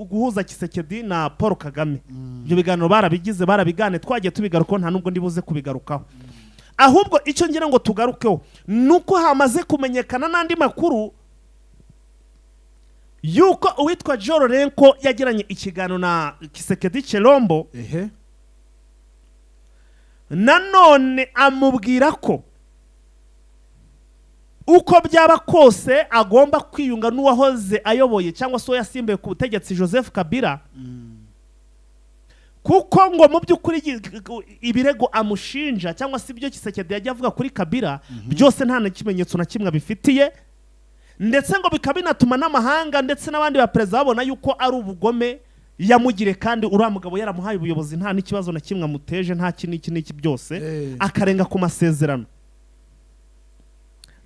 S1: guhuza Tshisekedi na Paul Kagame. Ibyo biganiro barabigane twagiye tubigarukaho, nta nubwo ndibuze kubigarukaho. Ahubwo icyo ngira ngo tugarukeho nuko hamaze kumenyekana n'andi makuru yuko uwitwa Jorolenko yagiranye ikiganiro na Tshisekedi Tshilombo. Nanone amubwira ko uko byaba kose agomba kwiyunga n'uwahoze ayoboye cyangwa se yasimbuye ku butegetsi Joseph Kabila, kuko ngo mu by'ukuri ibirego amushinja cyangwa se ibyo Tshisekedi yajya avuga kuri Kabila byose nta na kimenyetso na kimwe bifitiye, ndetse ngo bikabinatuma n'amahanga ndetse n'abandi ba perezida babona yuko ari ubugome yamugire, kandi uriya mugabo yaramuhaye ubuyobozi nta n'ikibazo na kimwe amuteje, nta n'iki byose akarenga ku masezerano.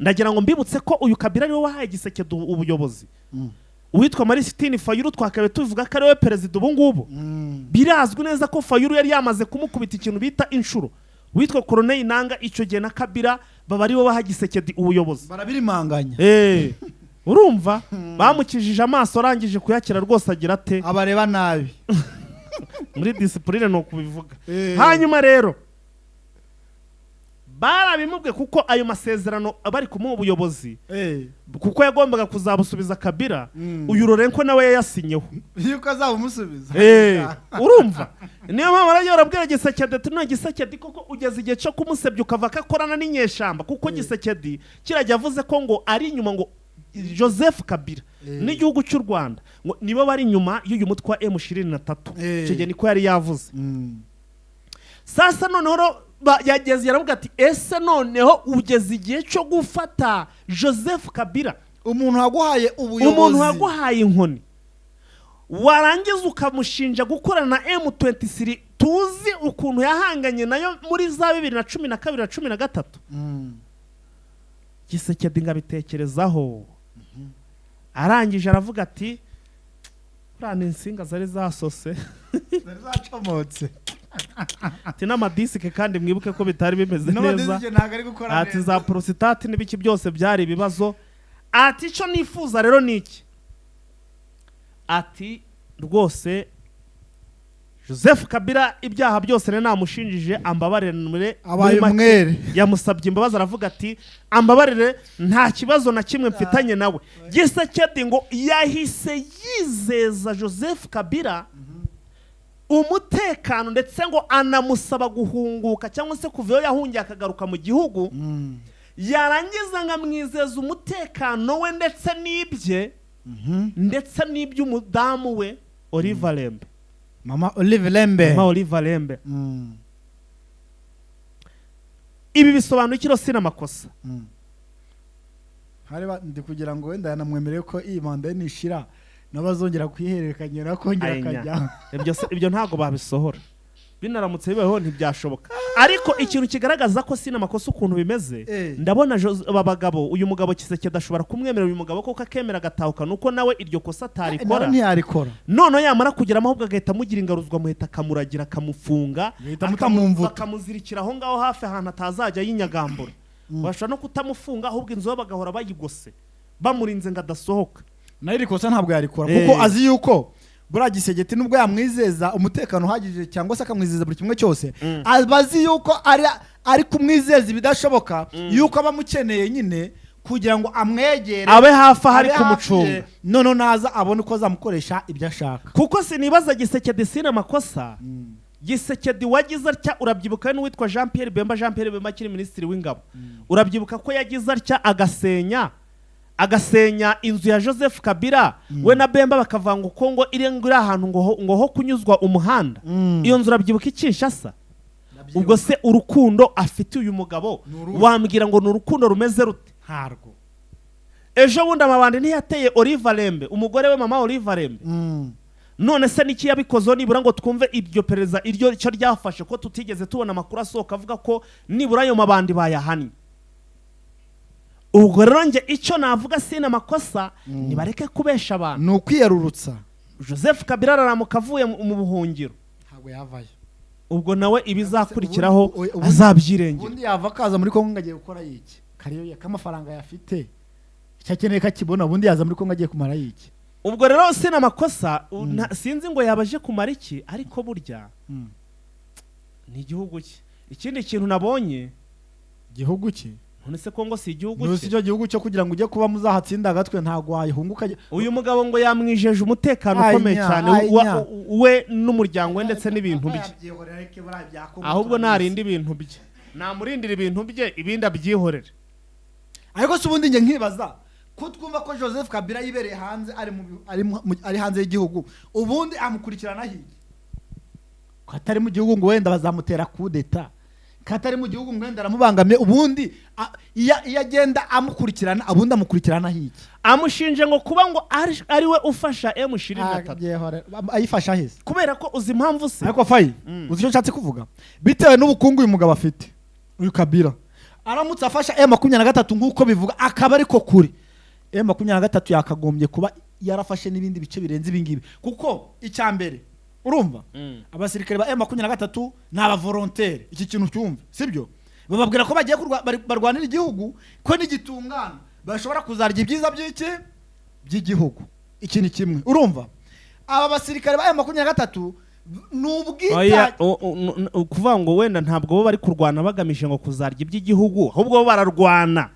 S1: Ndagira ngo mbibutse ko uyu Kabila ariwe wahaye Tshisekedi ubuyobozi. uwitwa Marisitini Fayulu twakabe tuvuga ko ariwe perezida ubu ngubu. Birazwi neza ko Fayulu yari yamaze kumukubita ikintu bita inshuro. Witwa Corneille Nangaa icyo gihe na Kabila baba aribo baha Gisekedi ubuyobozi.
S2: Barabirimanganya.
S1: Urumva bamukijije amaso arangije kuyakira rwose agira ate
S2: abareba nabi.
S1: Muri discipline no kubivuga. Hanyuma rero barabimubwe kuko ayo masezerano bari kumuha ubuyobozi kuko yagombaga kuzabusubiza Kabila, uyu Lorenko nawe yayasinyeho
S2: yuko azabumusubiza.
S1: Urumva niyo mpamvu arajya arabwira Gisekedi ati no Gisekedi koko ugeze igihe cyo kumusebya ukava kakorana n'inyeshamba kuko Gisekedi kirajya avuze ko ngo ari inyuma ngo Joseph Kabila n'igihugu cy'u Rwanda ngo nibo bari inyuma y'uyu mutwe wa M23. Icyo gihe niko yari yavuze. Sasa noneho yageze yaravuga ati ese noneho ugeze igihe cyo gufata Joseph Kabila,
S2: umuntu waguhaye ubuyobozi,
S1: umuntu waguhaye inkoni, warangiza ukamushinja gukorana na M23 tuzi ukuntu yahanganye nayo muri za 2012 na 2013. Gisekedi ngabitekerezaho arangije aravuga ati urane insinga zari zasose
S2: zari zacomotse
S1: ati n'amadisike kandi mwibuke ko bitari bimeze neza, ati za prostate n'ibiki byose byari ibibazo. Ati icyo nifuza rero niki, ati rwose Joseph Kabila ibyaha byose rero namushinjije ambabarire.
S2: Abaye umwere
S1: yamusabye imbabazi aravuga ati ambabarire nta kibazo na kimwe mfitanye nawe. Gisekedi ngo yahise yizeza Joseph Kabila umutekano ndetse ngo anamusaba guhunguka cyangwa se kuva iyo yahungiye akagaruka mu gihugu. Yarangiza ngamwizeza umutekano we ndetse n'ibye ndetse n'iby'umudamu we Oliver Lembe,
S2: Mama Oliver Lembe.
S1: Mama Oliver Lembe. Ibi bisobanuye kiro sina makosa.
S2: Hareba ndi kugira ngo wenda yanamwemereye ko iyi manda nishira nabazongera kwihererekanya nakongera kajya.
S1: Ibyo ntago babisohora. Binaramutse bibaho ntibyashoboka. Ariko ikintu kigaragaza ko sina makosa ukuntu bimeze, ndabona abagabo uyu mugabo Gisekedi ashobora kumwemerera uyu mugabo ko kakemera gatahuka nuko nawe iryo kosa atarikora.
S2: Ntiyarikora.
S1: None yamara kugira amahubwo agahita mugira ingaruzwa muhita kamuragira kamufunga bakamuzirikira aho ngaho hafi ahantu atazajya yinyagambura. Bashobora no kutamufunga ahubwo inzo bagahora bayigose bamurinze ngo adasohoka.
S2: Nayo irikosa ntabwo yarikora kuko azi yuko buriya Gisekedi nubwo yamwizeza umutekano uhagije cyangwa se akamwizeza buri kimwe cyose, abazi yuko ari kumwizeza ibidashoboka, yuko abamukeneye nyine kugira ngo amwegere
S1: abe hafi ahari kumucunga,
S2: none naza abone uko azamukoresha ibyo ashaka.
S1: Kuko sinibaza Gisekedi sina makosa. Gisekedi wagize atya, urabyibuka n'uwitwa Jean Pierre Bemba akiri minisitiri w'ingabo, urabyibuka ko yagize atya agasenya inzu ya Joseph Kabila, we na Bemba bakavanga uko ngo iri ahantu ngo ho kunyuzwa umuhanda. Iyo nzu urabyibuka Kinshasa. Ubwo se urukundo afite uyu mugabo wambwira ngo n'urukundo rumeze rute?
S2: Hargo.
S1: Ejo bundi amabandi ntiyateye Oliver Lembe, umugore we Mama Oliver Lembe. None se niki yabikozo nibura ngo twumve ibyo pereza iryo cyo ryafashe ko tutigeze tubona makuru asohoka avuga ko nibura ayo mabandi bayahani. Ubwo rero nge icyo navuga sina makosa, nibareke kubesha abantu.
S2: No kwiyarurutsa.
S1: Joseph Kabila aramuka avuye mu buhungiro.
S2: Ntabwo yavaye.
S1: Ubwo nawe ibizakurikiraho azabyirengera.
S2: Ubundi yava kaza muri Kongo ngagiye gukora yiki? Kariyo yakamafaranga yafite. Icyakeneye kakibona ubundi yaza muri Kongo agiye kumara yiki?
S1: Ubwo rero sina makosa, sinzi ngo yabaje kumara iki, ariko burya ni igihugu cye. Ikindi kintu nabonye
S2: igihugu cye,
S1: none se Kongo si igihugu
S2: cye? N'icyo gihugu cyo kugira ngo ujye kuba muzahatsinda gatwe ntago wayihunguka.
S1: Uyu mugabo ngo yamwijeje umutekano ukomeye cyane we n'umuryango we ndetse n'ibintu bye. Ahubwo narindi ibintu bye, namurindira ibintu bye, ibindi abyihorere.
S2: Ariko se ubundi nge nkibaza ko twumva ko Joseph Kabila yibereye hanze ari hanze y'igihugu, ubundi amukurikirana hiki? Ko atari mu gihugu ngo wenda bazamutera kudeta, katari mu gihugu ngo wenda aramubangamiye, ubundi iyo agenda amukurikirana ubundi amukurikirana hiki? Amushinje ngo kuba ngo ari we ufasha M23. Ayifasha hese kubera ko uzi impamvu se. Ariko fayi uzi icyo nshatse kuvuga, bitewe n'ubukungu uyu mugabo afite uyu Kabila, aramutse afasha M23 nk'uko bivuga akaba ariko kuri M23 yakagombye kuba yarafashe n'ibindi bice birenze ibingibi kuko icya mbere urumva abasirikare ba M23 ni abavolontaire iki kintu cyumve sibyo bababwira ko bagiye barwanira igihugu ko n'igitungana bashobora kuzarya ibyiza by'igihugu iki ni kimwe urumva aba basirikare ba M23 nubwita
S1: kuvuga ngo wenda ntabwo bo bari kurwana bagamije ngo kuzarya iby'igihugu ahubwo bo bararwana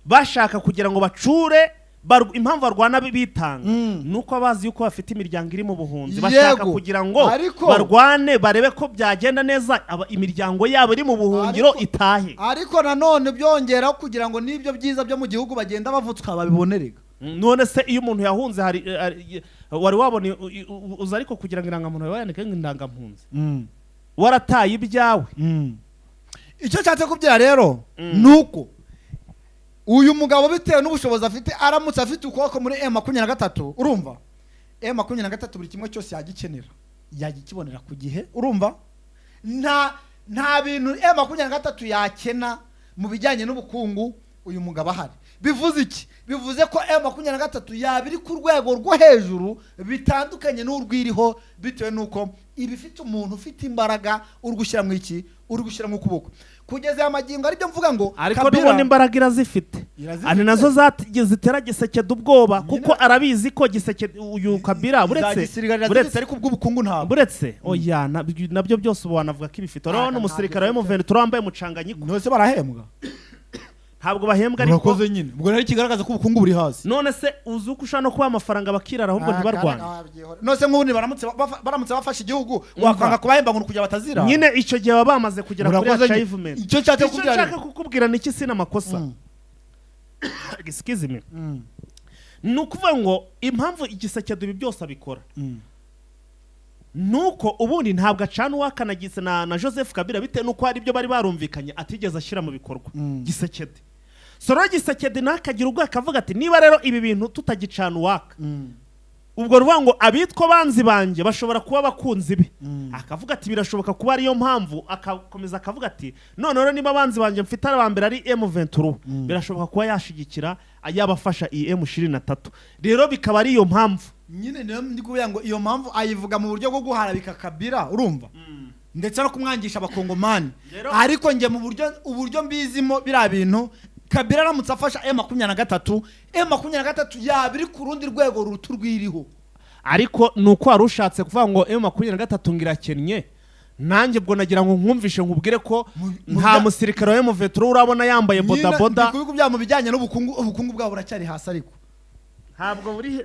S1: bashaka kugira ngo bacure impamvu barwana bitanga nuko bazi yuko bafite imiryango iri mu buhunzi bashaka kugira ngo barwane barebe ko byagenda neza imiryango yabo iri mu buhungiro itahe
S2: ariko nanone byongeraho kugira ngo n'ibyo byiza byo mu gihugu bagenda bavutswa babibonerega
S1: none se iyo umuntu yahunze wari wabona uza ariko kugira ngo irangamuntu yawe yandike nk'indangampunzi warataye ibyawe
S2: icyo nshatse kubyara rero nuko uyu mugabo bitewe n'ubushobozi afite aramutse afite ukuboko muri M23 urumva M23 buri kimwe cyose yagikenera yagikibonera ku gihe urumva nta bintu M23 yakena mu bijyanye n'ubukungu uyu mugabo ahari bivuze iki bivuze ko M23 yabiri ku rwego rwo hejuru bitandukanye n'urwiriho bitewe nuko ibifite umuntu ufite imbaraga uri gushyira mu iki uri gushyira mu kuboko kugeza amagingo ari byo mvuga ngo
S1: ariko nubona imbaraga irazifite ari nazo zitera Gisekedi ubwoba kuko arabizi ko Gisekedi uyu Kabila buretse
S2: ariko ubw'ubukungu ntabwo
S1: buretse oya nabyo byose ubu wanavuga ko ibifite urabona umusirikare w'M23 wambaye umucanganyiko
S2: nose barahembwa
S1: ntabwo bahembwa ariko
S2: urakoze nyine ubwo nari kigaragaza ko ubukungu buri hasi
S1: none se uzi uko ushaka no kuba amafaranga bakirara ahubwo ntibarwana
S2: nose nk'ubundi baramutse bafashe igihugu wakwanga kubahemba ngo kugira batazira
S1: nyine icyo gihe baba bamaze kugera kuri achievement
S2: icyo nshaka
S1: kukubwira niki sina amakosa excuse me nukuvuga ngo impamvu Igisekedi ibi byose abikora nuko ubundi ntabwo acana uwakanagise na Joseph Kabila bitewe nuko hari ibyo bari barumvikanye atigeze ashyira mu bikorwa Gisekedi soro Gisekedi nakagira ubwo akavuga ati niba rero ibi bintu tutagicana uwaka ubwo ruvuga ngo abitwa banzi banje bashobora kuba bakunzi be akavuga ati birashoboka kuba ariyo mpamvu akakomeza akavuga ati none rero niba banzi banje mfite abambere ari M23 birashoboka kuba yashigikira ayabafasha M23 rero bikaba ari iyo mpamvu
S2: nyine niyo ndi kuvuga ngo iyo mpamvu ayivuga mu buryo bwo guharabika Kabila urumva ndetse no kumwangisha abakongomani ariko nge mu uburyo mbizimo bira bintu Kabila aramutse afasha M23 yabiri ku rundi rwego ruturwiriho
S1: ariko nuko warushatse kuvuga ngo M23 ngirakennye nanjye bwo nagira ngo nkumvishe nkubwire ko nta musirikare wa M23 urabona yambaye bodaboda
S2: kuko bya mu bijyanye n'ubukungu bwabo buracyari hasi ariko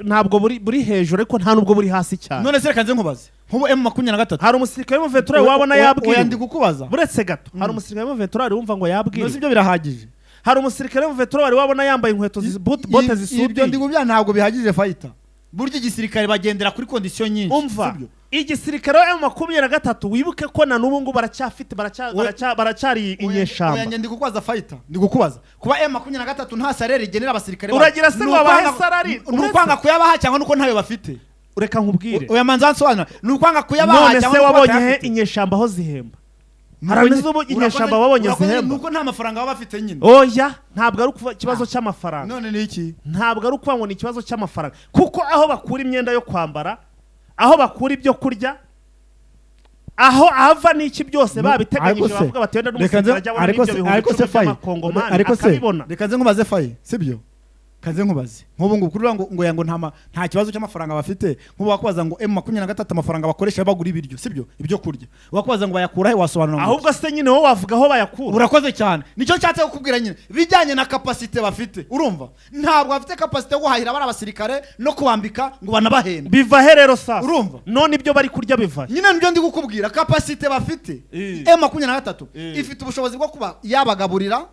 S1: ntabwo buri hejuru ariko nta nubwo buri hasi cyane
S2: none se reka nze nkubaze nk'ubu M23
S1: hari umusirikare M23 wabona yabwira
S2: oya ndi kukubaza
S1: buretse gato hari umusirikare M23 wumva ngo yabwira
S2: nose ibyo birahagije
S1: hari umusirikare M23 wabona yambaye inkweto bote zisudiye
S2: ibyo ndi kubya ntabwo bihagije fighter burya igisirikare bagendera kuri condition nyinshi
S1: umva igisirikare wa M23 wibuke ko na n'ubu ngo baracyari inyeshamba
S2: oya ndi kukubaza fighter ndi kukubaza kuba M23 nta salary igenera abasirikare
S1: uragira se ngo abahe salary
S2: nukwanga kuyabaha cyangwa nuko ntayo bafite
S1: ureka nkubwire
S2: oya manza nsobanura nukwanga kuyabaha
S1: cyangwa nuko wabonye inyeshamba aho zihemba haramize ubu inyeshamba babonye zihemba
S2: nuko nta mafaranga baba bafite nyine
S1: oya ntabwo ari kuva ikibazo cy'amafaranga
S2: none ni iki
S1: ntabwo ari kuva ngo ni ikibazo cy'amafaranga kuko aho bakura imyenda yo kwambara aho bakura ibyo kurya aho ava n'iki byose babiteganyije bavuga batenda n'umusirikare ajya abona n'ibyo bihumbi by'amakongomani akabibona
S2: reka nze nkubaze faye sibyo kaze nkubaze nk'ubu ngubu kurura ngo yango nta kibazo cy'amafaranga bafite nk'ubu wakubaza ngo M23 amafaranga bakoresha bagura ibiryo sibyo ibyo kurya wakubaza ngo bayakura he wasobanura
S1: ahubwo se nyine wowe wavuga aho bayakura
S2: urakoze cyane nicyo cyatse kukubwira nyine bijyanye na capacity bafite urumva ntabwo bafite capacity yo guhahira abari abasirikare no kubambika ngo banabahenda
S1: biva he rero sasa
S2: urumva
S1: none ibyo bari kurya biva
S2: nyine nibyo ndi kukubwira capacity bafite M23 ifite ubushobozi bwo kuba yabagaburira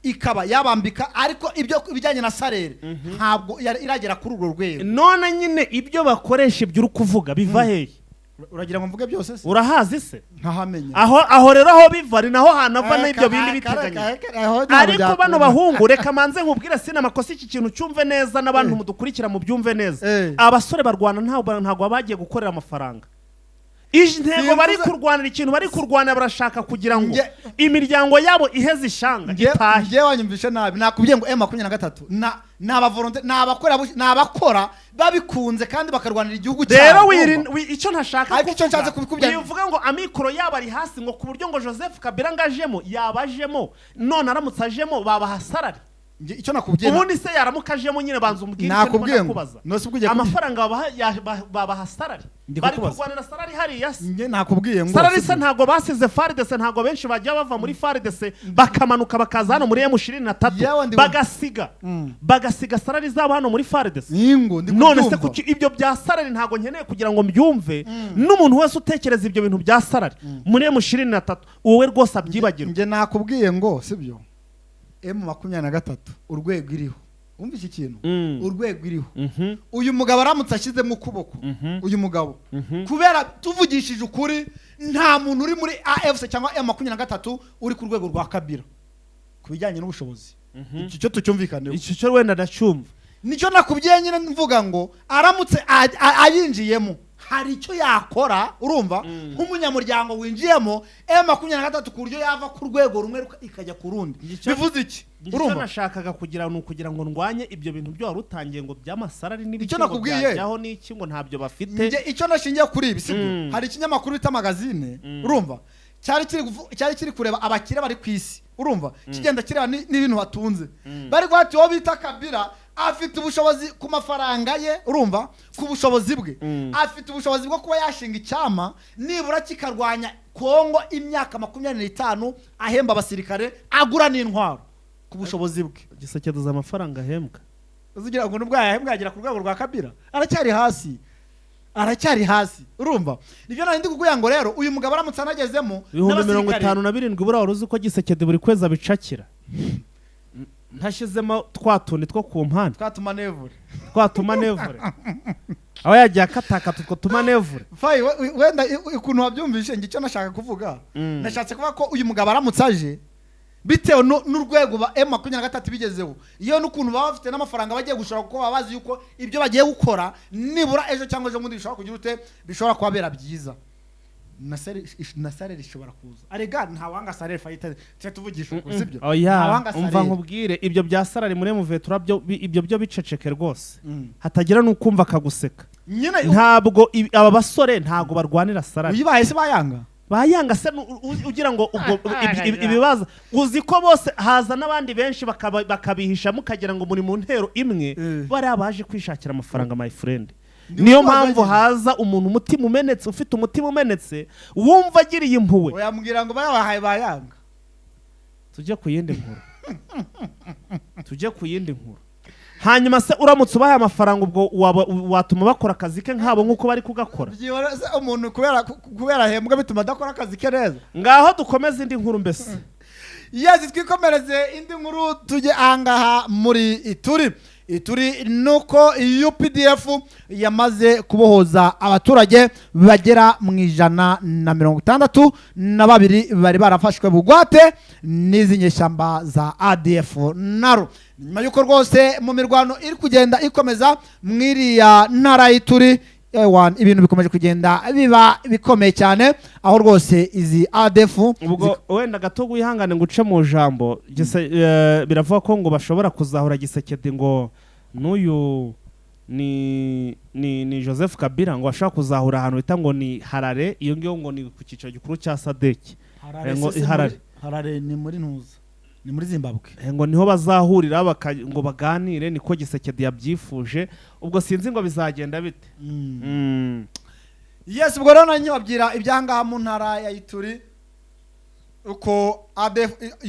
S2: ikaba yabambika ariko ibyo bijyanye na salary ntabwo iragera kuri urwo rwego
S1: none nyine ibyo bakoresha ibyo uri kuvuga biva hehe
S2: uragira ngo mvuge byose se
S1: urahazi se
S2: ntahamenya
S1: aho rero aho biva ari naho hanava n'ibyo bindi biteganya ariko bano bahungu reka manze nkubwire sina amakosa iki kintu cyumve neza n'abantu mudukurikira mu byumve neza abasore barwana ntabwo bagiye gukorera amafaranga intego bari kurwanira ikintu bari kurwanira barashaka kugira ngo imiryango yabo iheze ishanga itahe.
S2: Ngiye wanyumvishe nabi nakubwiye ngo M23 n'abakora babikunze kandi bakarwanira igihugu cyabo.
S1: Rero icyo ntashaka
S2: kuvuga
S1: bivuga ngo amikoro yabo ari hasi ngo ku buryo ngo Joseph Kabila ngajemo yabajemo none aramutse ajemo babaha salary.
S2: Icyo nakubwiye
S1: ubundi se yaramukajemo nyine banza umbwire
S2: nakubwiye ngo
S1: amafaranga babaha salary bari kurwanira salary hariya
S2: nge nakubwiye ngo
S1: salary se ntago basize FARDC ntago benshi bajya bava muri FARDC bakamanuka bakaza hano muri M23 bagasiga salary zabo hano muri FARDC. None se kuki ibyo bya salary ntago nkeneye kugira ngo mbyumve n'umuntu wese utekereza ibyo bintu bya salary muri M23 wowe rwose abyibagirwa.
S2: Nge nakubwiye ngo sibyo M23 urwego iriho umva iki kintu urwego iriho uyu mugabo aramutse ashyize mu kuboko uyu mugabo kubera tuvugishije ukuri nta muntu uri muri AFC cyangwa M23 uri ku rwego rwa Kabila kubijyanye n'ubushobozi. Icyo tucyumvikaneho
S1: icyo wenda ndacyumva
S2: nicyo nakubwiye nyine mvuga ngo aramutse ayinjiyemo hari icyo yakora urumva nk'umunyamuryango winjiyemo M23 ku buryo yava ku rwego rumwe ikajya ku rundi. Bivuze iki
S1: urumva nashakaga kugira ngo ndwanye ibyo bintu byo warutangiye ngo by'amasarari n'ibiciro byajyaho n'iki ngo ntabyo bafite.
S2: Icyo nashingiye kuri ibi sibyo hari ikinyamakuru bita magazine urumva cyari kiri kureba abakire bari ku isi urumva kigenda kireba n'ibintu batunze bari gwati wo bita Kabila afite ubushobozi ku mafaranga ye urumva ku bushobozi bwe afite ubushobozi bwo kuba yashinga icyama nibura kikarwanya Kongo imyaka 25 ahemba abasirikare agura n'intwaro ku bushobozi bwe.
S1: Gisekeduza amafaranga ahembwa
S2: uzugira ngo nubwo yahembwa agera ku rwego rwa Kabila aracyari hasi urumva. Nivyo nandi kuguya ngo rero uyu mugabo aramutse anagezemo
S1: 57 bura waruzi ko Gisekedi buri kwezi abicakira ntashizemo twatundi two ku mpande twatuma nevure aho yagiye akataka tutwo tumanevure
S2: fayi wenda ukuntu wabyumvishe ngicyo nashaka kuvuga nashatse kuvuga ko uyu mugabo aramutse aje bitewe n'urwego ba M23 bigezeho iyo n'ukuntu baba bafite n'amafaranga bagiye gushora kuko babazi yuko ibyo bagiye gukora nibura ejo cyangwa ejo mundi bishobora kugira ute bishobora kubabera byiza na sare rishobora kuza arega nta wanga sare fayita tuvugisha uko sibyo
S1: umva nkubwire ibyo bya salary muri M23 ibyo biceceke rwose hatagira n'ukumva kaguseka ntabwo aba basore ntago barwanira salary
S2: uyibaye se bayanga
S1: se ugira ngo ubwo ibibaza uzi ko bose haza n'abandi benshi bakabihisha mukagira ngo muri mu ntero imwe bari abaje kwishakira amafaranga my friend. Niyo mpamvu haza umuntu umutima umenetse ufite umutima umenetse wumva agiriye impuwe
S2: oyambwira ngo bayabahaye bayanga.
S1: Tujye ku yindi nkuru hanyuma se uramutse ubaye amafaranga ubwo watuma bakora akazi ke nkabo nkuko bari kugakora
S2: umuntu kubera hembwa bituma adakora akazi ke neza.
S1: Ngaho dukomeze indi nkuru mbese
S2: twikomereze indi nkuru tujye ahangaha muri Ituri nuko UPDF yamaze kubohoza abaturage bagera mu 162 bari barafashwe bugwate n'izi nyeshyamba za ADF naro. Nyuma yuko rwose mu mirwano iri kugenda ikomeza mwiriya ntara y'Ituri ibintu bikomeje kugenda biba bikomeye cyane aho rwose izi ADF
S1: ubwo wenda gatogo yihangane nguce mu jambo biravuga ko ngo bashobora kuzahura Gisekedi ngo n'uyu ni Joseph Kabila ngo ashaka kuzahura ahantu bita ngo ni Harare iyo ngiyo ngo ni ku cyiciro gikuru cya SADC
S2: Harare ni muri ntuza ni muri Zimbabwe
S1: ngo niho bazahurira ngo baganire niko Gisekedi yabyifuje ubwo sinzi ngo bizagenda bite.
S2: Yes ubwo rero nanyobabwira ibyangaha mu ntara ya Ituri uko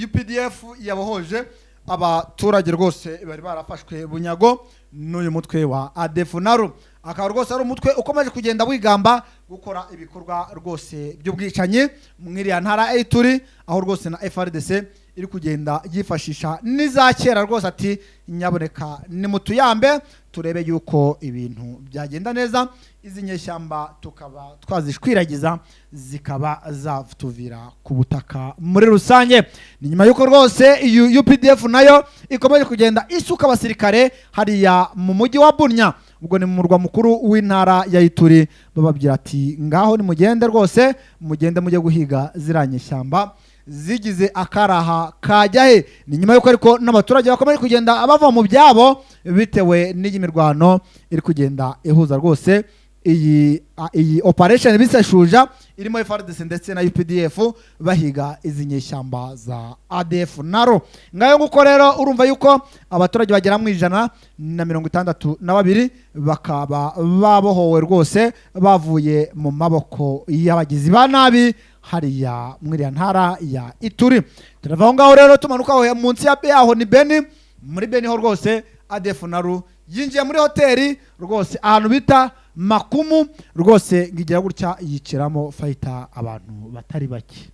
S2: UPDF yabohoje abaturage rwose bari barafashwe bunyago n'uyu mutwe wa ADF naro akaba rwose ari umutwe ukomeje kugenda wigamba gukora ibikorwa rwose by'ubwicanyi mwiriya ntara Ituri aho rwose na FRDC iri kugenda yifashisha nizakera rwose ati nyaboneka ni mutuyambe turebe yuko ibintu byagenda neza izi nyeshyamba tukaba twazishwiragiza zikaba zatuvira ku butaka muri rusange. Ni nyuma yuko rwose UPDF nayo ikomeje kugenda isuka abasirikare hariya mu mujyi wa Bunya ubwo ni mu murwa mukuru w'intara ya Ituri, bababwira ati ngaho nimugende rwose mugende mujye guhiga ziranye shyamba zigize akaraha kajyahe. Ni nyuma yuko ariko n'abaturage bakomeje kugenda bava mu byabo bitewe n'iyi mirwano iri kugenda ihuza rwose iyi operation biseshuja irimo FARDC ndetse na UPDF bahiga izi nyeshyamba za ADF naro. Ngayo nguko rero urumva yuko abaturage bagera mu 162 bakaba babohowe rwose bavuye mu maboko y'abagizi ba nabi hariya muri ntara ya Ituri. Turava ngaho rero tumanuka aho munsi yaho ni Beni, muri Beni ho rwose ADF naro yinjiye muri hoteli rwose ahantu bita Makumu rwose ngigira gutya yiciramo fighter abantu batari bake.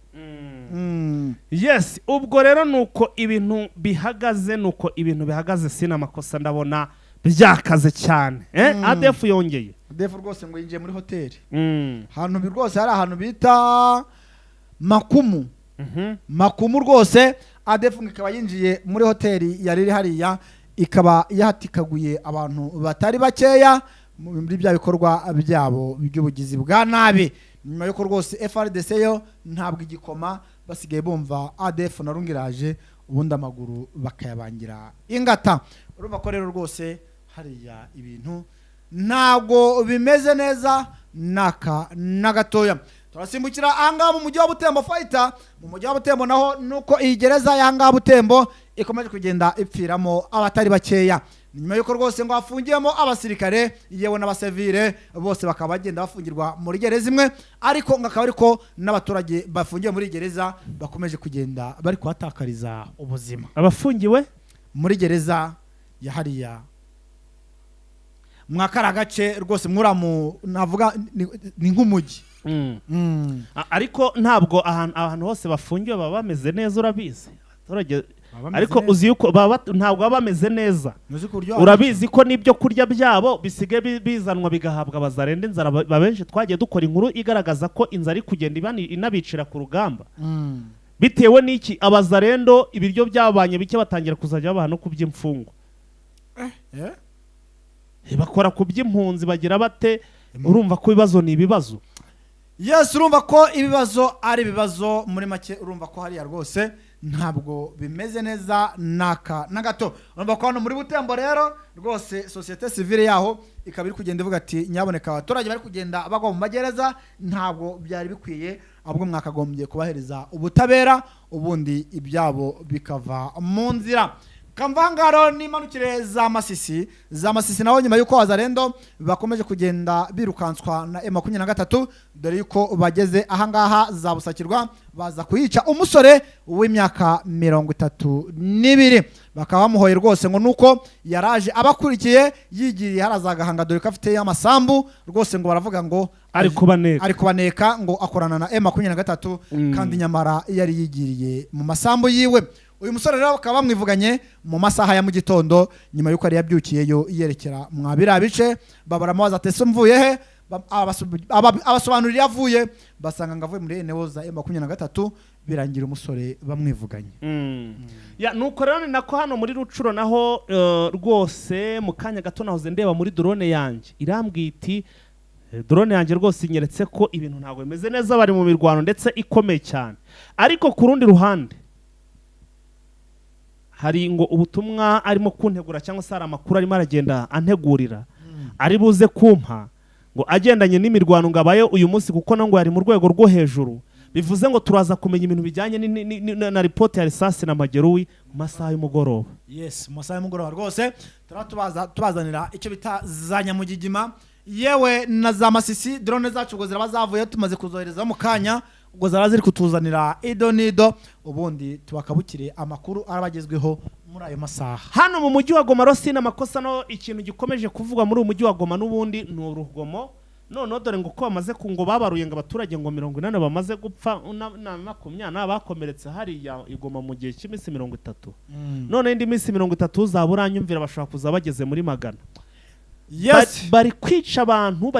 S1: Yes, ubwo rero nuko ibintu bihagaze sina makosa ndabona byakaze cyane. ADF yongeye.
S2: ADF rwose ngo yinjiye muri hoteli. Hantu rwose hari ahantu bita Makumu. Makumu rwose ADF ikaba yinjiye muri hoteli yariri hariya ikaba yahatikaguye abantu batari bakeya muri bya bikorwa byabo by'ubugizi bwa nabi. Nyuma yuko rwose FARDC yo ntabwo igikoma basigaye bumva ADF narungiraje ubundi amaguru bakayabangira ingata. Urumva ko rero rwose hariya ibintu ntabwo bimeze neza na gatoya. Turasimbukira ahanga mu mujyi wa Butembo fighter. Mu mujyi wa Butembo naho nuko iyi gereza y'ahanga Butembo ikomeje kugenda ipfiramo abatari bakeya. Nyuma yuko rwose ngo afungiyemo abasirikare yewe n'abasivile bose bakaba bagenda bafungirwa muri gereza imwe, ariko ngakaba ariko n'abaturage bafungiye muri gereza bakomeje kugenda bari kwatakariza ubuzima.
S1: Abafungiwe
S2: muri gereza ya hariya mwakara gace rwose mwuramu navuga ni nk'umujyi.
S1: Ariko ntabwo ahantu hose bafungiwe baba bameze neza, urabizi abaturage ariko uzi yuko ntabwo baba bameze neza. Urabizi ko n'ibyo kurya byabo bisigaye bizanwa bigahabwa abazarenda inzara. Babenshi twagiye dukora inkuru igaragaza ko inzara iri kugenda inabicira ku rugamba bitewe n'iki abazarendo ibiryo byabanye bike batangira kuzajya babaha no kuby'imfungo. Bakora kuby'impunzi bagira bate? Urumva ko ibibazo ni ibibazo.
S2: Yes, urumva ko ibibazo ari ibibazo muri make. Urumva ko hariya rwose ntabwo bimeze neza na gato. Urumva ko hano muri Butembo rero rwose societe civile yaho ikaba iri kugenda ivuga ati nyaboneka abaturage bari kugenda bagwa mu magereza ntabwo byari bikwiye, ahubwo mwakagombye kubahereza ubutabera ubundi ibyabo bikava mu nzira. Kamvangaro n'imanukire za Masisi naho nyuma yuko Wazarendo bakomeje kugenda birukanswa na M23 dore yuko bageze ahangaha za Busakirwa baza kuyica umusore w'imyaka 32 bakaba bamuhoye rwose ngo nuko yaraje abakurikiye yigiriye harazagahanga dore ko afite y'amasambu rwose ngo baravuga ngo
S1: ari
S2: kubaneka ngo akorana na M23 kandi nyamara yari yigiriye mu masambu yiwe. Uyu musore rero bakaba bamwivuganye mu masaha ya mu gitondo nyuma yuko ari yabyukiyeyo yerekera mwabira bice babaramubaza ati mvuye he, abasobanurira yavuye basanga ngavuye muri enewo za M23 birangira umusore bamwivuganye.
S1: Ya nuko rero nako hano muri Rucuro naho rwose mu kanya gato nahoze ndeba muri drone yanjye irambwiye iti drone yanjye rwose inyeretse ko ibintu ntago bimeze neza bari mu mirwano ndetse ikomeye cyane. Ariko ku rundi ruhande hari ngo ubutumwa arimo kuntegura cyangwa se hari amakuru arimo aragenda antegurira ari buze kumpa ngo agendanye n'imirwano ngabaye uyu munsi kuko nango yari mu rwego rwo hejuru. Bivuze ngo turaza kumenya ibintu bijyanye na report ya Risasi na Mageruwi mu masaha y'umugoroba.
S2: Yes, mu masaha y'umugoroba rwose tubazanira icyo bita za Nyamugigima yewe na za Masisi. Drone zacu ubwo ziraba zavuye tumaze kuzohereza mu kanya ubwo zara ziri kutuzanira idonido ubundi tubakabukire amakuru arabagezweho muri ayo masaha.
S1: Hano mu mujyi wa Goma Rosi na makosa no ikintu gikomeje kuvugwa muri umujyi wa Goma n'ubundi ni urugomo. None dore ngo ko bamaze kungo babaruye ngo abaturage ngo 40 bamaze gupfa na 20 bakomeretse hari ya Igoma mu gihe cy'iminsi 30. None indi minsi 30 zaburanyumvira bashaka kuza bageze muri 100.
S2: Yes.
S1: bari kwica abantu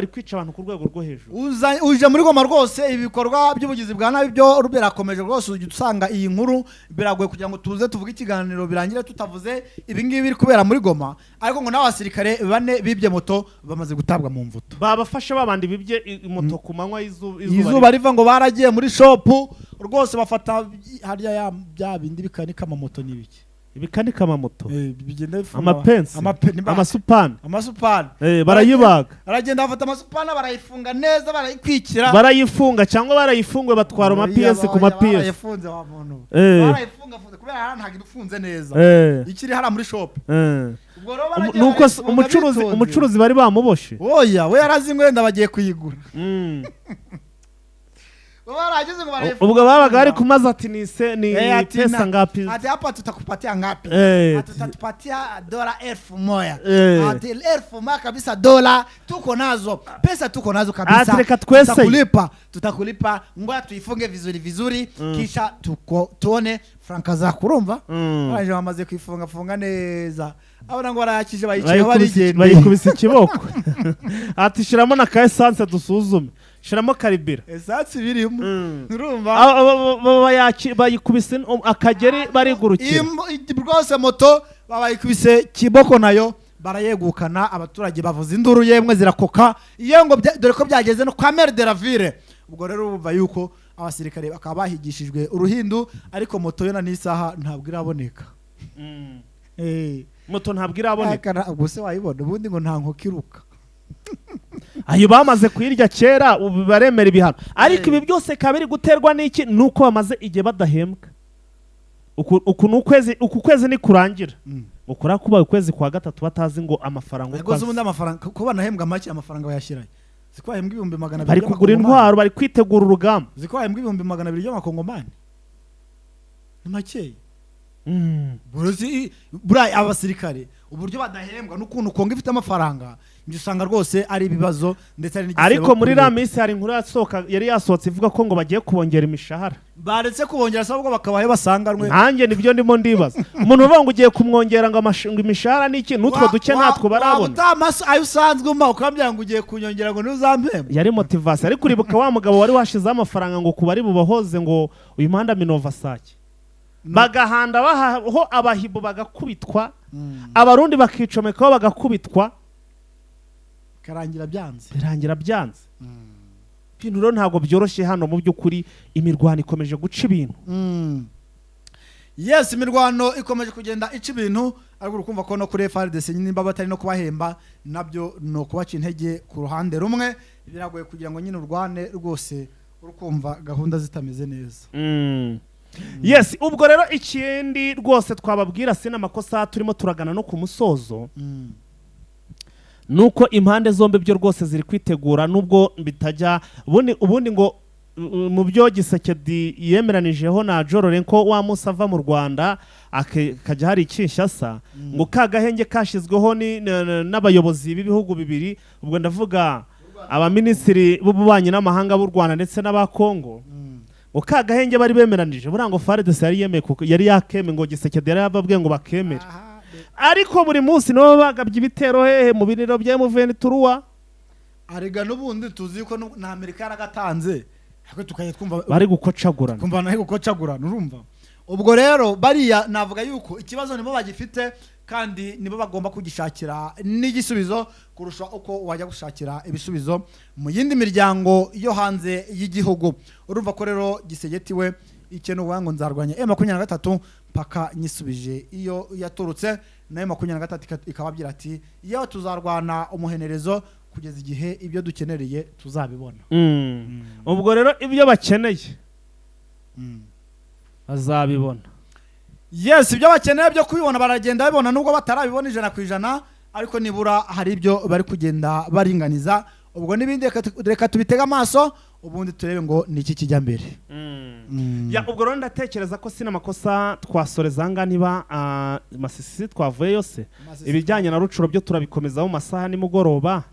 S1: ku rwego rwo hejuru.
S2: uje muri Goma rwose ibikorwa by'ubugizi bwa nabi byo birakomeje rwose. Ujya usanga iyi nkuru biragoye kugira ngo tuze tuvuge ikiganiro birangire tutavuze ibi ngibi biri kubera muri Goma, ariko ngo n'abasirikare 4 bibye moto bamaze gutabwa mu mvuto.
S1: Babafashe babandi bibye moto ku manywa
S2: izuba riva ngo baragiye muri shopu rwose bafata harya bya bindi bikanika amamoto n'ibiki
S1: ibikanika amamoto
S2: bigenda bifunga
S1: amapensi amasupani barayibaga,
S2: aragenda bafata amasupana barayifunga neza barayikwikira
S1: barayifunga cyangwa barayifungwe batwara amapiyesi ku mapiyesi
S2: barayifunze wa muntu barayifunga kubera hano ntabwo ifunze neza ikiri hara muri shop.
S1: Nuko umucuruzi bari bamuboshe
S2: oya we yarazi ngwenda bagiye kuyigura.
S1: Ubwo babaga bari kumaza ati ni pesa ngapi,
S2: ati hapa tutakupatia ngapi, tutatupatia $1000 ati $1000 kabisa, dola tuko nazo, pesa tuko nazo kabisa, tutakulipa ngoja tuifunge vizuri kisha tuone franka za kurumva. Baje bamaze kwifunga neza, abona ngo barayakije
S1: bayikubise ikiboko ati shiramo na ka essence dusuzume, shiramo karibira
S2: essence birimo urumva
S1: bayikubise akageri barigurukira
S2: rwose moto babayikubise kiboko nayo barayegukana. Abaturage bavuza induru yemwe zirakoka ngo dore ko byageze no kwa maire de la ville. Ubwo rero urumva yuko abasirikare bakaba bahigishijwe uruhindu, ariko moto yo na n'isaha ntabwo iraboneka.
S1: Moto ntabwo iraboneka,
S2: ubwo se wayibona ubundi ngo nta nkoko iruka.
S1: Ayo bamaze kuyirya kera ubu baremera ibihano, ariko ibi byose kabiri guterwa n'iki nuko bamaze igihe badahembwa. Uku kwezi ni kurangira ukora kuba ukwezi kwa gatatu batazi ngo amafaranga
S2: uko ubundi amafaranga kuba nahembwa make amafaranga bayashyirayo. Zikwahembwa 200,000
S1: bari kugura intwaro, bari kwitegura urugamba.
S2: Zikwahembwa 200,000 y'amakongomani ni make. Buriya abasirikare uburyo badahembwa n'ukuntu Kongo ifite amafaranga usanga rwose ari ibibazo ndetse ari n'igisebo.
S1: Ariko muri ramisi hari inkuru yari yasohotse ivuga ko ngo bagiye kubongera imishahara.
S2: Baretse kubongera sabwo bakabaye basanganwe.
S1: Nanjye nibyo ndimo ndibaza. Umuntu uvuga ngo ugiye kumwongera ngo imishahara niki nutwo duke natwo barabona.
S2: Utamaso ayo usanzwe uma ukambya ngo ugiye kunyongera ngo ntuzampemba.
S1: Yari motivation, ariko uribuka wa mugabo wari washize amafaranga ngo kubari bubahoze ngo uyu muhanda Minova Sake. Bagahanda baho abahibo bagakubitwa, abarundi bakicomekaho bagakubitwa, birangira byanze. Ibintu rero ntabwo byoroshye hano mu by'ukuri, imirwano ikomeje guca ibintu.
S2: Yes, imirwano ikomeje kugenda ica ibintu, ariko urukumva ko no kuri FARDC nimba batari no kubahemba nabyo no kubaca intege ku ruhande rumwe, biragoye kugira ngo nyine urwane rwose urukumva gahunda zitameze neza.
S1: Yes, ubwo rero ikindi rwose twababwira sina amakosa turimo turagana no ku musozo. Nuko impande zombe byo rwose ziri kwitegura nubwo bitajya ubundi ngo mu byo Gisekedi yemeranijeho na Jororenko wa Musava mu Rwanda akajya hari Kinshasa ngo kagahenge kashizweho n'abayobozi b'ibihugu bibiri. Ubwo ndavuga abaminisitiri b'ububanyi n'amahanga b'u Rwanda ndetse n'aba Kongo. Ukagahenge bari bemeranije burango FARDC yari yemeye yari yakeme ngo Gisekedi yari yababwiye ngo bakemere. Ariko buri munsi no bagabye ibitero hehe mu biniro bya M23.
S2: Arega n'ubundi tuzi ko na Amerika yaragatanze, ariko tukaye twumva
S1: bari gukocagura,
S2: kumva nahe gukocagura urumva. Ubwo rero bariya navuga yuko ikibazo nibo bagifite, kandi nibo bagomba kugishakira n'igisubizo kurusha uko wajya gushakira ibisubizo mu yindi miryango yo hanze y'igihugu. Urumva ko rero Gisegeti we ikintu wango nzarwanya M23 paka nyisubije iyo yaturutse na M23 ikababwira ati iyo tuzarwana umuhenerezo kugeza igihe ibyo dukenereye tuzabibona.
S1: Ubwo rero ibyo bakeneye bazabibona.
S2: Yes, ibyo bakeneye byo kubibona baragenda babibona nubwo batarabibona 100%, ariko nibura hari ibyo bari kugenda baringaniza. Ubwo nibindi reka tubitega amaso ubundi turebe ngo niki kijya mbere.
S1: Ya ubwo rero ndatekereza ko sina makosa twasoreza nga niba Masisi twavuye yose ibijyanye na Rucuro byo turabikomeza mu masaha nimugoroba.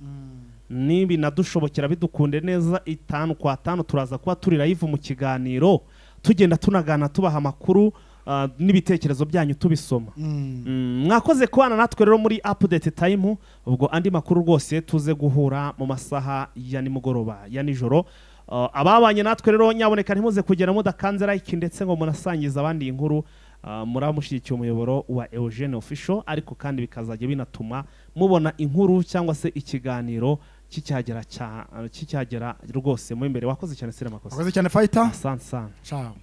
S1: Nibi nadushobokera bidukunde neza 5 kwa 5 turaza kuba turi live mu kiganiro tugenda tunagana tubaha makuru n'ibitekerezo byanyu tubisoma. Mwakoze kubana natwe rero muri update time, ubwo andi makuru rwose tuze guhura mu masaha ya nimugoroba ya nijoro. Ababanye natwe rero nyaboneka ntimuze kugera mudakanze like ndetse ngo munasangiza abandi inkuru, muramushyigikiye umuyoboro wa Eugene Official, ariko kandi bikazajya binatuma mubona inkuru cyangwa se ikiganiro kicyagera rwose mu imbere. Wakoze cyane Sire Makosa.
S2: Wakoze cyane Fighter.
S1: Asante sana.
S2: Ciao.